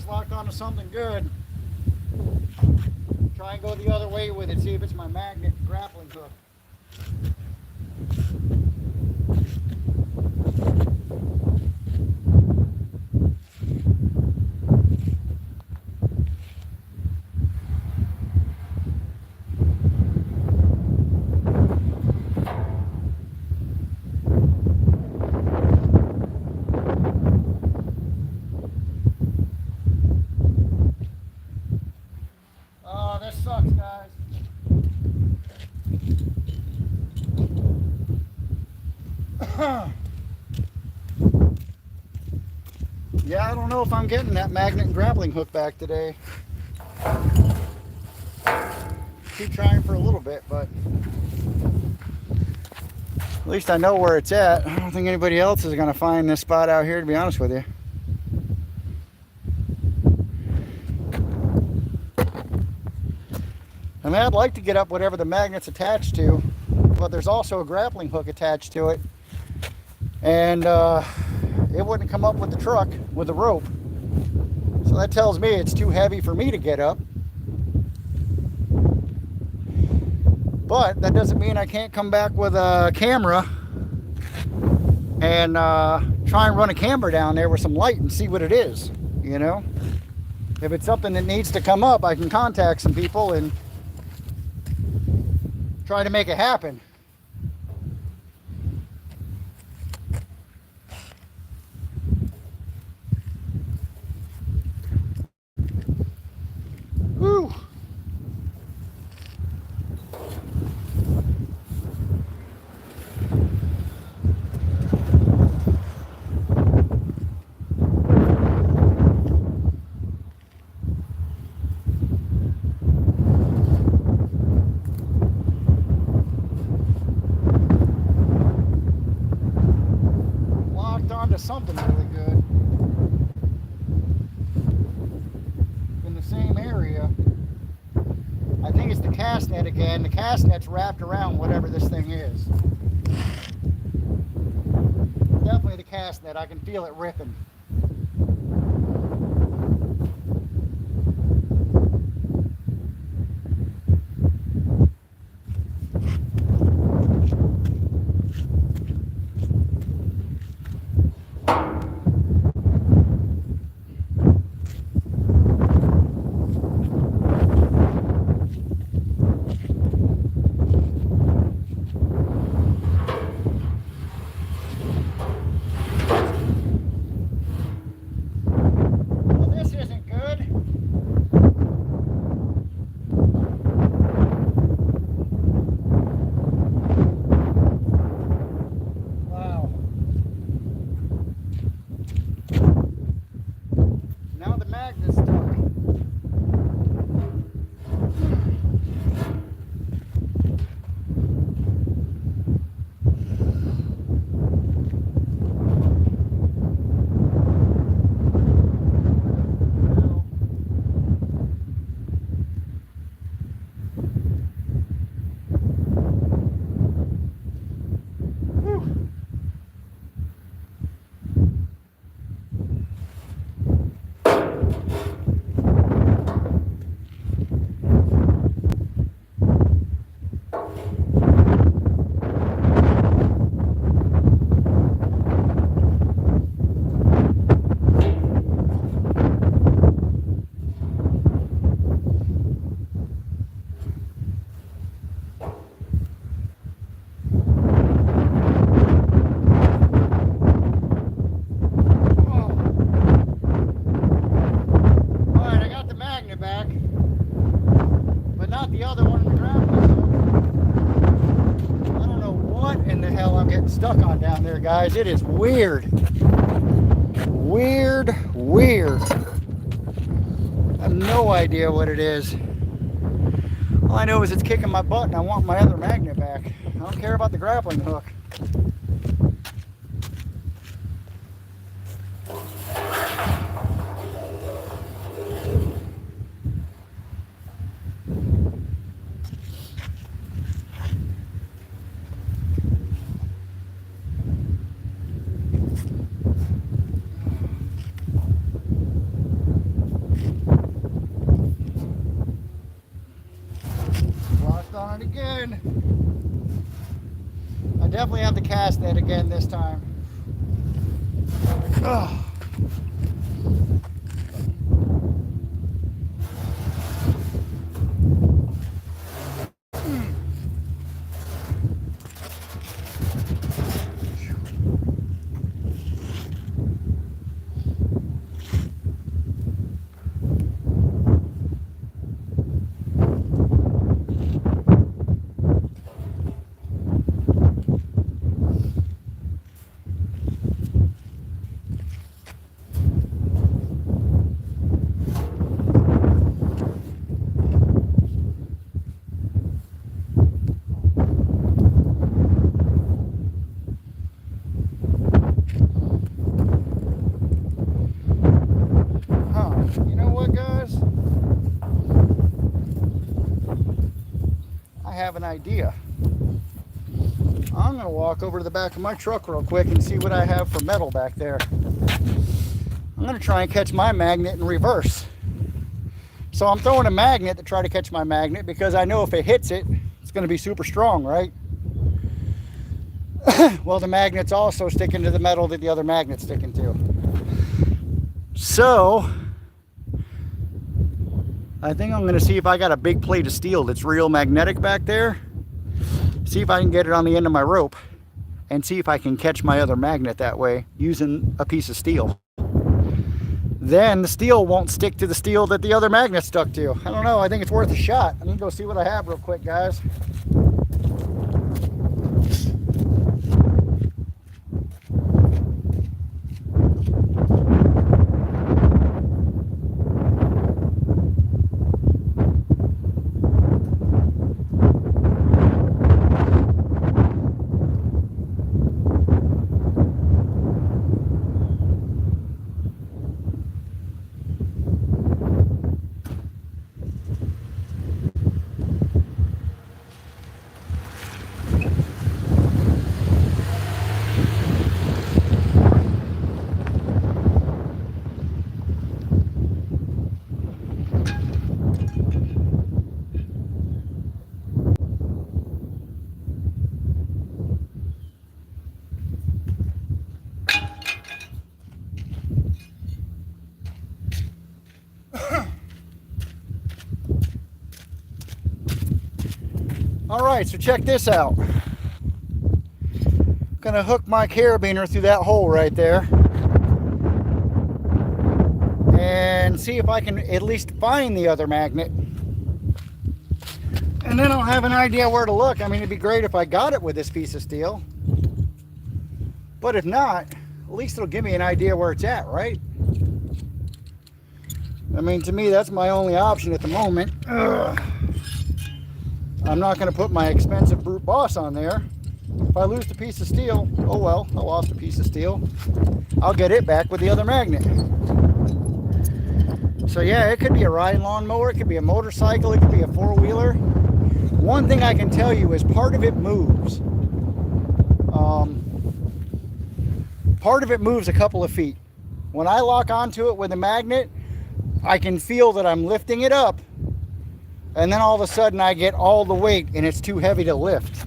Locked onto something good. Try and go the other way with it, see if it's my magnet grappling hook. Sucks, guys. Yeah, I don't know if I'm getting that magnet and grappling hook back today. Keep trying for a little bit, but at least I know where it's at. I don't think anybody else is going to find this spot out here, to be honest with you. I mean, I'd like to get up whatever the magnet's attached to, but there's also a grappling hook attached to it, and it wouldn't come up with the truck with the rope. So that tells me it's too heavy for me to get up. But that doesn't mean I can't come back with a camera and try and run a camera down there with some light and see what it is, you know? If it's something that needs to come up, I can contact some people and try to make it happen. Woo! Locked onto something really good in the same area. I think it's the cast net again. The cast net's wrapped around whatever this thing is. Definitely the cast net. I can feel it ripping. Well, this isn't good. Wow. Now the magnet's stuck. Alright, I got the magnet back, but not the other one in the grappling hook. I don't know what in the hell I'm getting stuck on down there, guys. It is weird. Weird. I have no idea what it is. All I know is it's kicking my butt and I want my other magnet back. I don't care about the grappling hook. Locked on it again. I definitely have the cast net again this time. Ugh. You know what, guys? I have an idea. I'm going to walk over to the back of my truck real quick and see what I have for metal back there. I'm going to try and catch my magnet in reverse. So I'm throwing a magnet to try to catch my magnet because I know if it hits it, it's going to be super strong, right? Well, the magnet's also sticking to the metal that the other magnet's sticking to. So I think I'm going to see if I got a big plate of steel that's real magnetic back there. see if I can get it on the end of my rope, and see if I can catch my other magnet that way using a piece of steel. Then the steel won't stick to the steel that the other magnet stuck to. I don't know, I think it's worth a shot. I'm gonna go see what I have real quick, guys. All right, so check this out. I'm gonna hook my carabiner through that hole right there and see if I can at least find the other magnet. And then I'll have an idea where to look. I mean, it'd be great if I got it with this piece of steel. But if not, at least it'll give me an idea where it's at, right? I mean, to me, that's my only option at the moment. Ugh. I'm not going to put my expensive brute boss on there. If I lose the piece of steel, oh well, I lost a piece of steel. I'll get it back with the other magnet. So yeah, it could be a riding lawnmower, it could be a motorcycle, it could be a four-wheeler. One thing I can tell you is part of it moves. Part of it moves a couple of feet. When I lock onto it with a magnet, I can feel that I'm lifting it up, and then all of a sudden I get all the weight and it's too heavy to lift.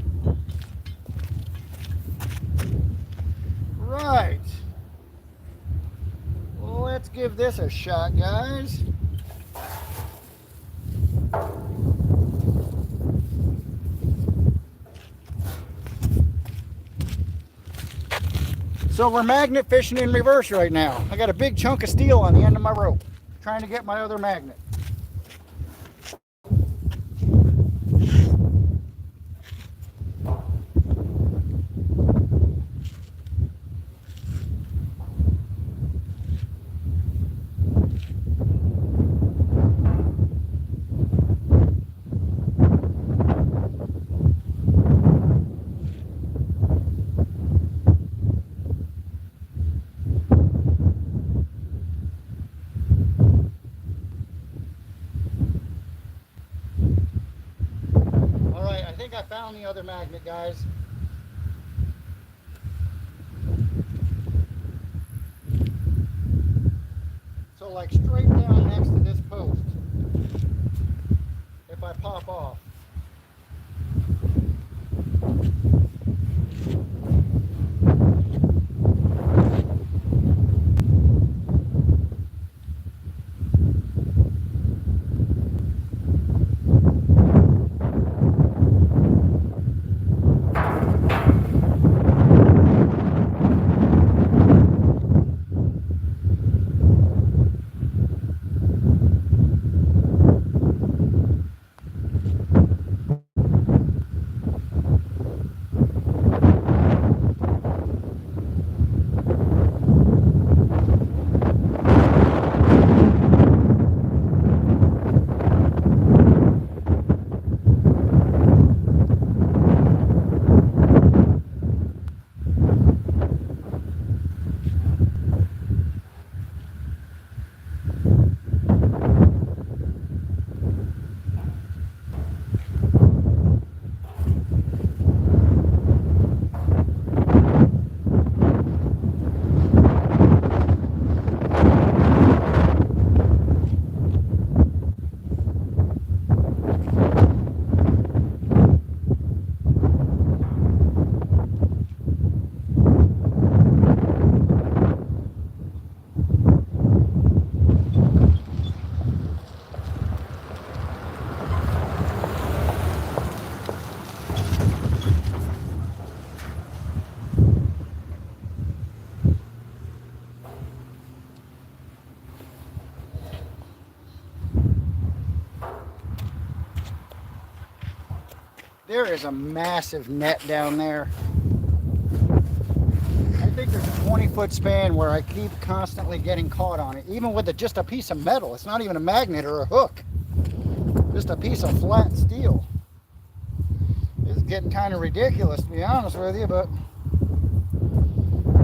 Right. Well, let's give this a shot, guys. So we're magnet fishing in reverse right now. I got a big chunk of steel on the end of my rope, trying to get my other magnet. I found the other magnet, guys. So like straight down next to this post, if I pop off. There is a massive net down there. I think there's a 20-foot span where I keep constantly getting caught on it, even with just a piece of metal. It's not even a magnet or a hook, just a piece of flat steel. This is getting kind of ridiculous, to be honest with you, but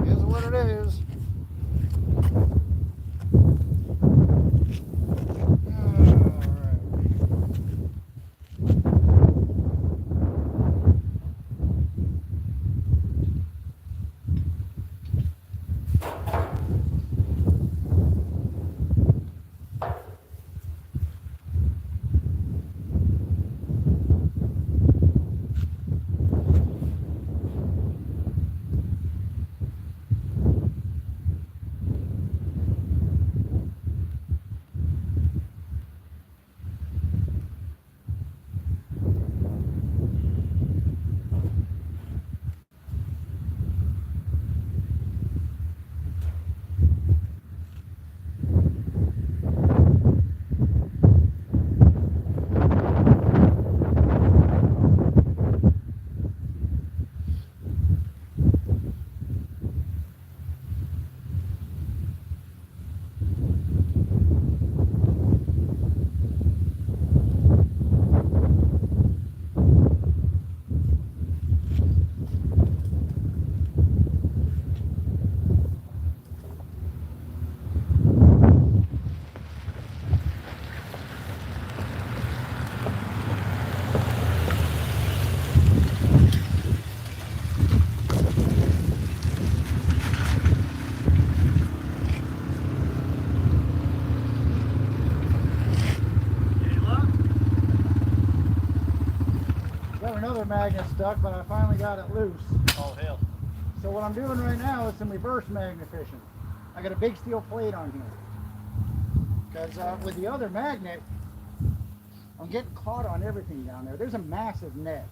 it is what it is. Another magnet stuck, but I finally got it loose. Oh, hell. So what I'm doing right now is some reverse magnet fishing. I got a big steel plate on here. Because with the other magnet, I'm getting caught on everything down there. There's a massive net.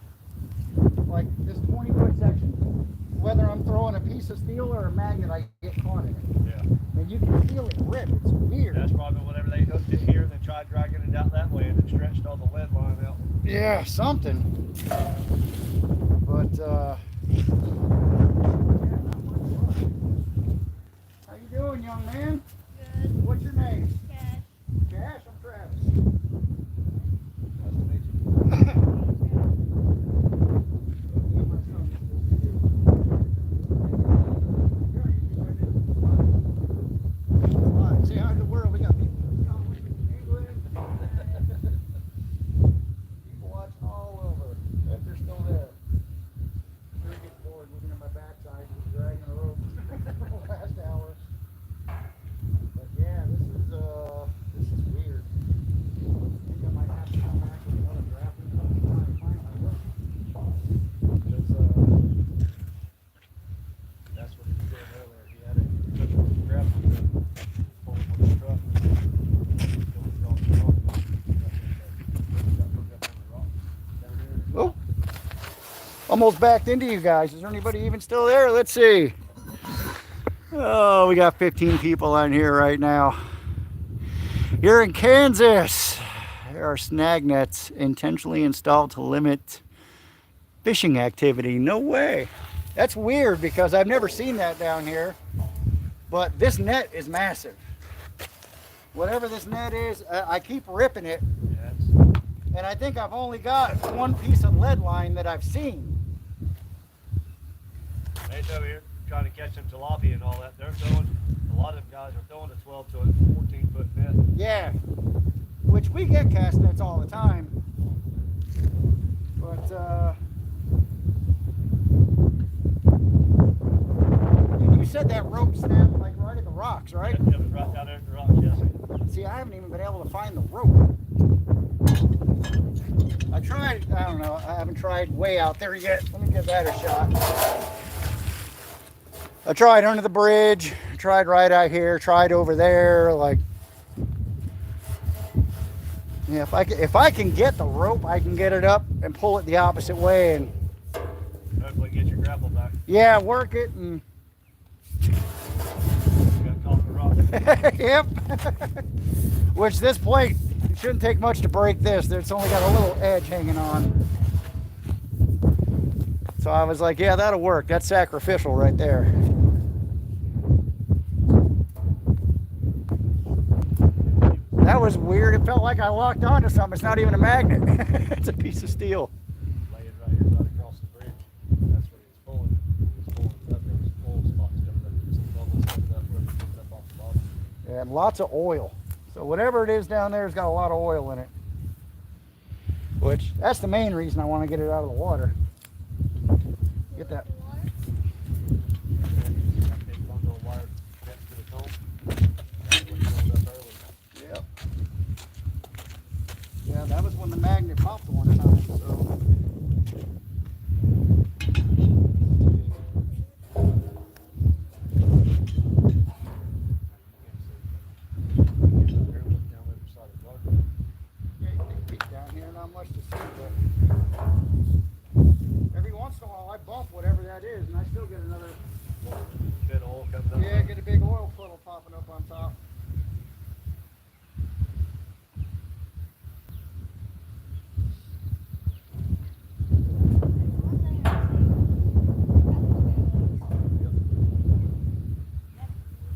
Like this 20-foot section. Whether I'm throwing a piece of steel or a magnet, I get caught in it. Yeah. And you can feel it rip. It's weird. That's probably whenever they hooked it here and they tried dragging it out that way and it stretched all the lead line out. Yeah, something. But yeah, not much fun. How you doing, young man? Good. What's your name? Cash. Cash. I'm Travis. Nice to meet you. Say hi to the world. We got people from England. People watching all over. If they're still there. I'm gonna get bored looking at my backside, just dragging a rope last hour. But yeah, this is weird. I think I might have to come back with another grappling hook and try and find my hook. Because That's what he was doing earlier. He had a grappling hook pulled with the truck. oh, almost backed into you guys. Is there anybody even still there? Let's see. Oh, we got 15 people on here right now. Here in Kansas, there are snag nets intentionally installed to limit fishing activity. No way. That's weird because I've never seen that down here. But this net is massive. Whatever this net is, I keep ripping it. Yeah, And I think I've only got one piece of lead line that I've seen. Nate's over here trying to catch some tilapia and all that. They're throwing, a lot of them guys are throwing a 12 to a 14-foot net. Yeah, which we get cast nets all the time. But and you said that rope snapped like right at the rocks, right? It was right down there at the rocks, yes. See, I haven't even been able to find the rope. I tried, I don't know, I haven't tried way out there yet. Let me give that a shot. I tried under the bridge, tried right out here, tried over there, like, yeah, if I can get the rope, I can get it up and pull it the opposite way and Hopefully get your grapple back. yeah, work it and You got caught in the rock. yep. Which this plate, it shouldn't take much to break this. It's only got a little edge hanging on. So I was like, yeah, that'll work. That's sacrificial right there. That was weird. It felt like I locked onto something. It's not even a magnet. It's a piece of steel. Laying right here, right across the bridge. That's what he was pulling. He was pulling it up. There was oil spots coming up. There was some bubbles coming up where it picked up off the bottom. And lots of oil. So whatever it is down there has got a lot of oil in it. Which, that's the main reason I want to get it out of the water. Get that. That big bundle of wire next to the comb. That's what he rolled up early. Yep. Yeah, that was when the magnet popped one time, so. Yeah, you can peek down here, not much to see, but every once in a while I bump whatever that is, and I still get another, Bit of oil coming up. yeah, get a big oil puddle popping up on top.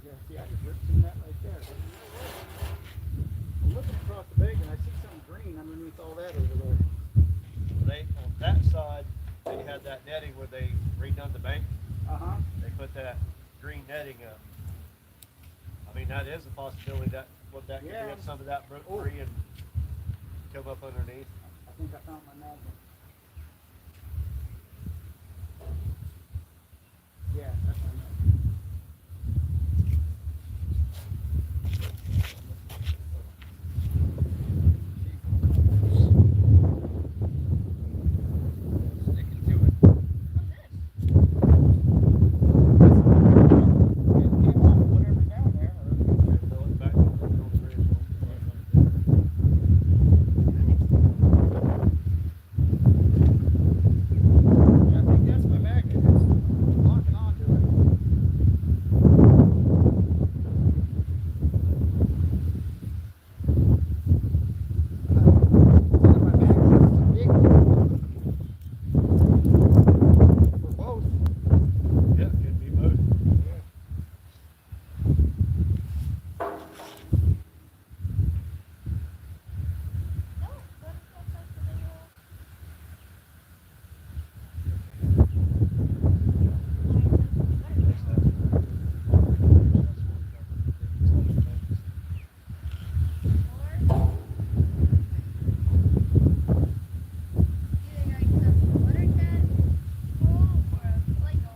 Yeah, see, I just ripped some of that right there. I'm looking across the bank and I see something green underneath all that over there. They, on that side, they had that netting where they redone the bank. Uh-huh. They put that green netting up. I mean, that is a possibility that what that could Yeah. be if some of that broke Oh. free and come up underneath. I think I found my magnet. Yeah, that's my magnet. Sticking to it. It came off whatever's down there. Throw it back on the bridge. Yeah, I think that's my magnet. It's locking onto it. One of my magnets is a big one. For both. Yeah, could be both.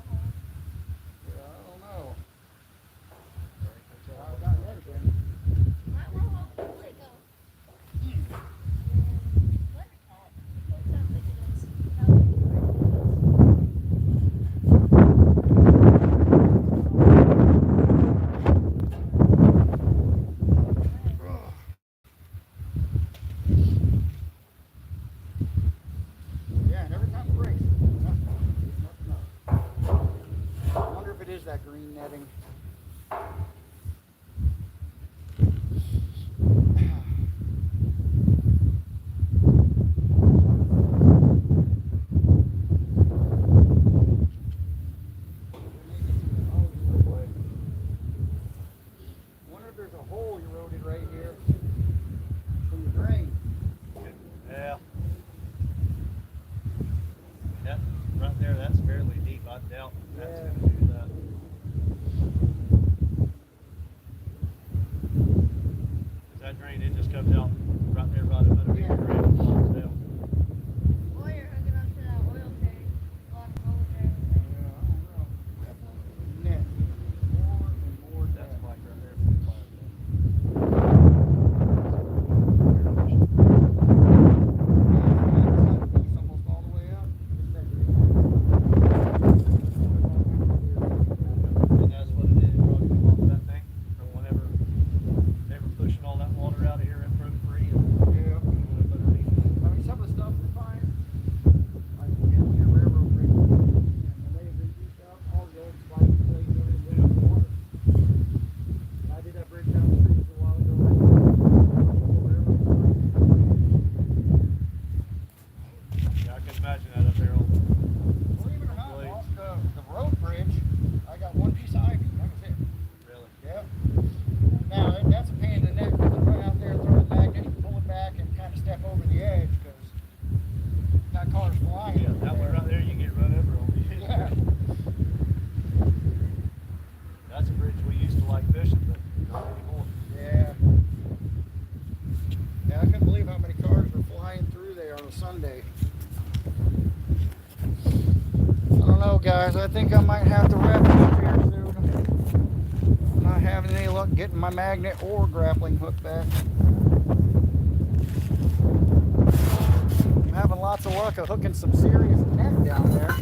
Yeah, I don't know. I got that again. Yeah, and every time it breaks, nothing up. I wonder if it is that green netting. Wonder if there's a hole eroded right here from the drain. Yeah. That right there, that's fairly deep. I doubt that's Yeah. gonna do that. fishing, but not anymore. Yeah. Yeah, I couldn't believe how many cars were flying through there on a Sunday. I don't know, guys. I think I might have to wrap it up here soon. I'm not having any luck getting my magnet or grappling hook back. I'm having lots of luck of hooking some serious net down there.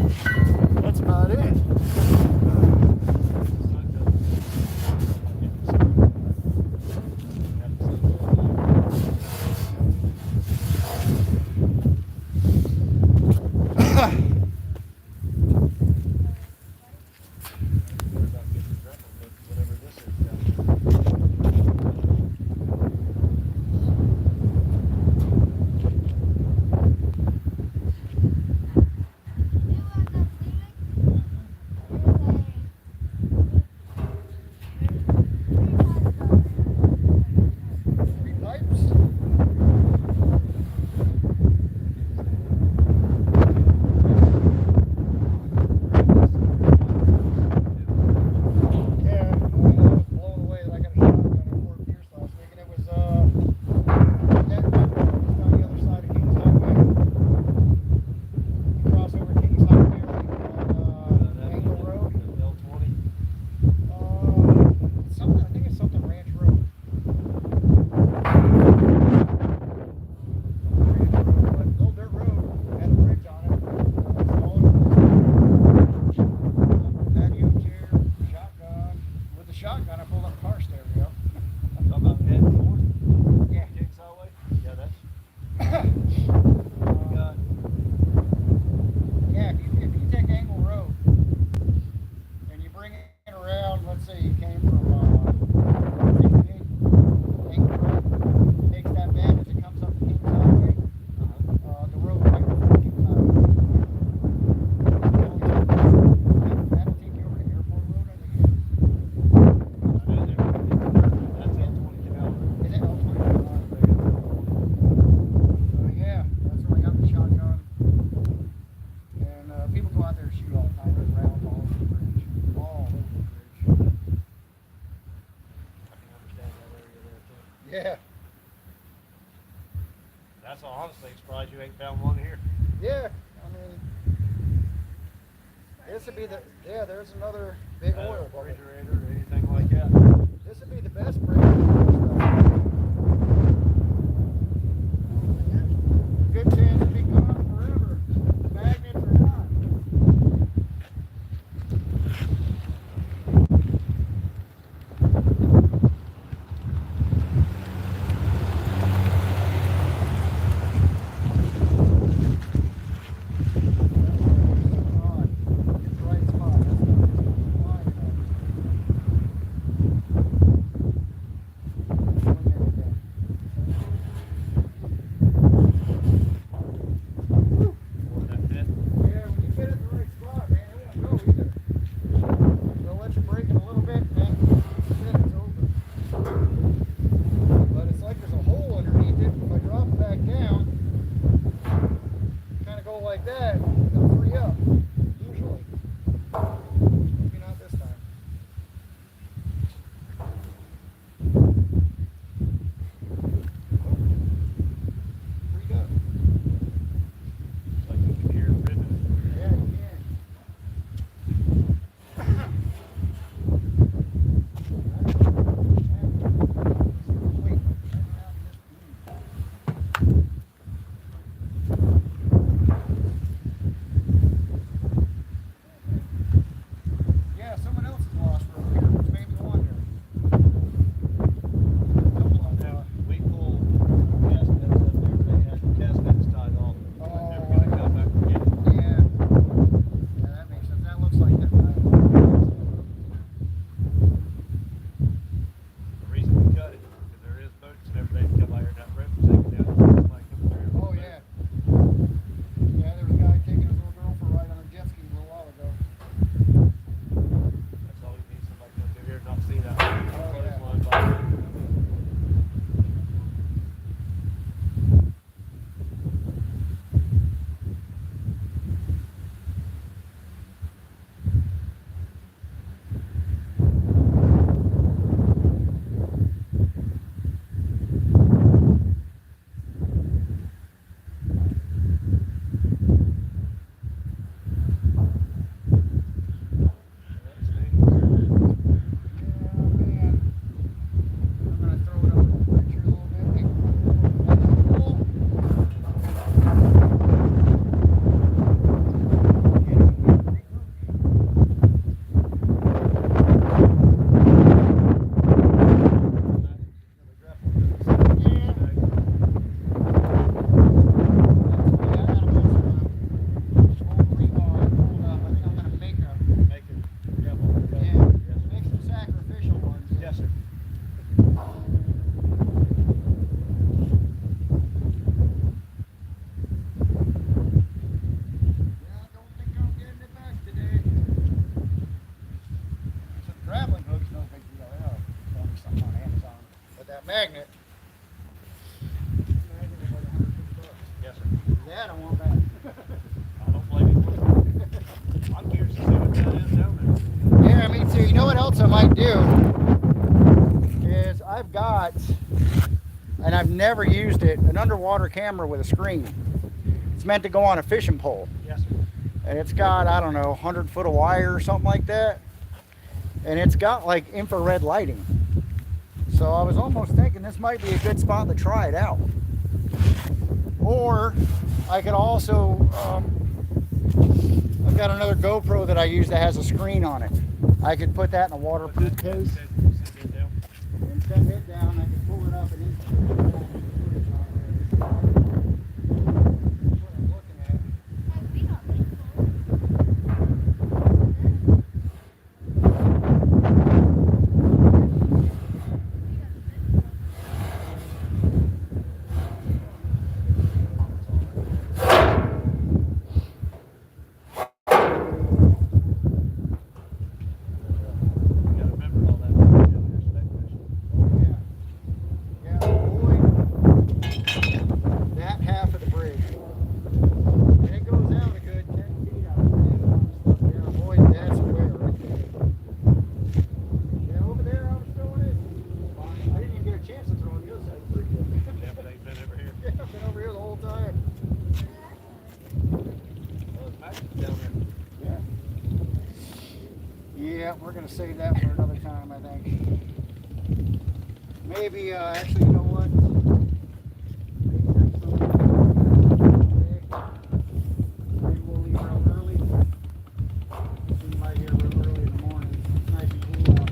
That's about it. Three pipes. Yeah, I was blown away that I got a shotgun at Fort Pierce last week, and it was that just on the other side of Kings Highway. You cross over Kings Highway on Angle Road. L20. Something, I think it's something Ranch Road. But Old Dirt Road had a bridge on it. Patio chair, shotgun. With the shotgun, I pulled up car stereo. Talking about heading north, Yeah. Kings Highway. Yeah, that's. We got. Yeah, if you take Angle Road and you bring it around, let's say you came from 68, Angle Road, takes that bend as it comes up to Kings Highway, the road right before Kings Highway. That'll take you over to Airport Road, I think it is. That's L20 Canal. Is it? Yeah, that's where I got the shotgun. And people go out there and shoot all the time. There's rounds all over the bridge. All over the bridge. I can understand that area there too. Yeah. That's all. Honestly, surprised you ain't found one here. Yeah. I mean, this would be the, yeah, there's another big oil bubble. Refrigerator or anything like that. This would be the best bridge. Good chance to be gone forever. Magnets or not. Right spot. That's not flying up. that magnet. Magnet was like $150. Yes, sir. That I want back. I don't blame you. I'm curious to see what that is down there. Yeah, me too. You know what else I might do? Is I've got, and I've never used it, an underwater camera with a screen. It's meant to go on a fishing pole. Yes, sir. And it's got, I don't know, 100 foot of wire or something like that. And it's got like infrared lighting. So I was almost thinking this might be a good spot to try it out. Or I could also, I've got another GoPro that I use that has a screen on it. I could put that in a waterproof case and send it down. I can pull it up and instantly put it on there. That's what I'm looking at. You gotta remember all that. Yeah, avoid that half of the bridge. And it goes out a good 10 feet out there. Yeah, avoid that square right there. Yeah, over there I was throwing it. I didn't even get a chance to throw on the other side of the bridge. Yeah, but ain't been over here. Yeah, I've been over here the whole time. Well, there's magnets down there. Yeah. Yeah, we're gonna save that for another time, I think. Maybe, actually, you know what? Maybe we'll leave real early. We might get real early in the morning. It's nice and cool out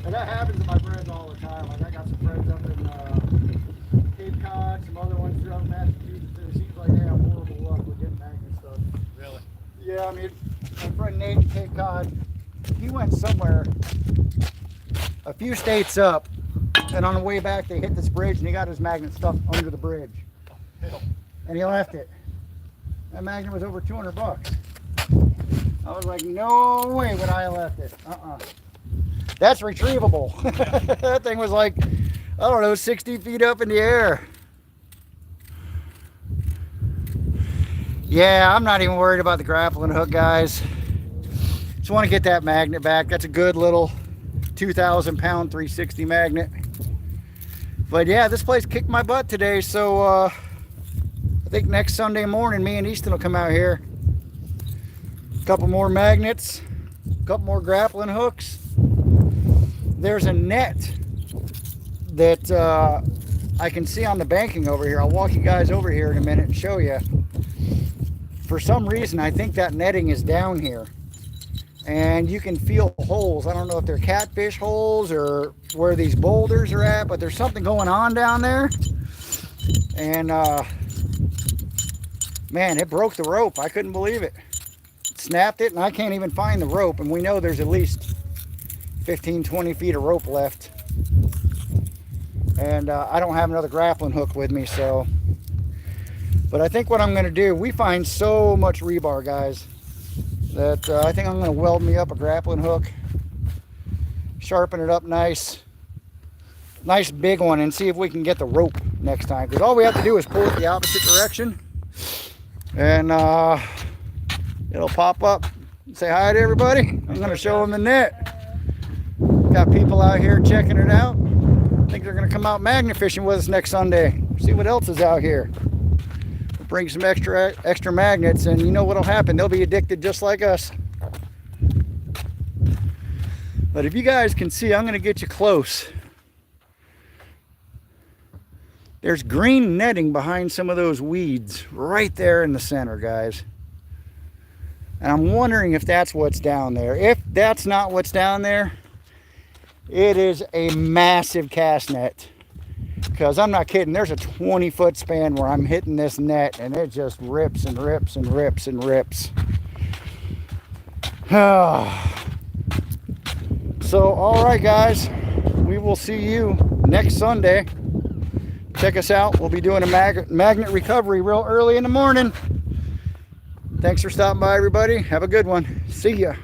And that happens to my friends all the time. Like I got some friends up in Cape Cod, some other ones throughout Massachusetts. And it seems like they have horrible luck with getting magnet stuff. Really? Yeah, I mean, my friend Nate in Cape Cod, he went somewhere a few states up, and on the way back they hit this bridge, and he got his magnet stuck under the bridge, Hell. and he left it. That magnet was over $200. I was like, no way would I have left it. That's retrievable. That thing was like, I don't know, 60 feet up in the air. Yeah, I'm not even worried about the grappling hook, guys. Just want to get that magnet back. That's a good little 2,000-pound 360 magnet. But yeah, this place kicked my butt today, so I think next Sunday morning, me and Easton will come out here. A couple more magnets, a couple more grappling hooks. There's a net that I can see on the banking over here. I'll walk you guys over here in a minute and show you. For some reason, I think that netting is down here. And you can feel holes. I don't know if they're catfish holes or where these boulders are at, but there's something going on down there. And man, it broke the rope. I couldn't believe it. Snapped it, and I can't even find the rope. And we know there's at least 15-20 feet of rope left, and I don't have another grappling hook with me, so but I think what I'm going to do, we find so much rebar, guys, that I think I'm going to weld me up a grappling hook, sharpen it up nice big one, and see if we can get the rope next time, because all we have to do is pull it the opposite direction, and it'll pop up and say hi to everybody. I'm going to show them the net. Got people out here checking it out. I think they're going to come out magnet fishing with us next Sunday. See what else is out here. We'll bring some extra magnets, and you know what'll happen. They'll be addicted just like us. But if you guys can see, I'm going to get you close. There's green netting behind some of those weeds right there in the center, guys. And I'm wondering if that's what's down there. If that's not what's down there, it is a massive cast net. Because I'm not kidding, there's a 20-foot span where I'm hitting this net and it just rips and rips and rips and rips. So, all right, guys, we will see you next Sunday. Check us out. We'll be doing a magnet recovery real early in the morning. Thanks for stopping by, everybody. Have a good one. See ya.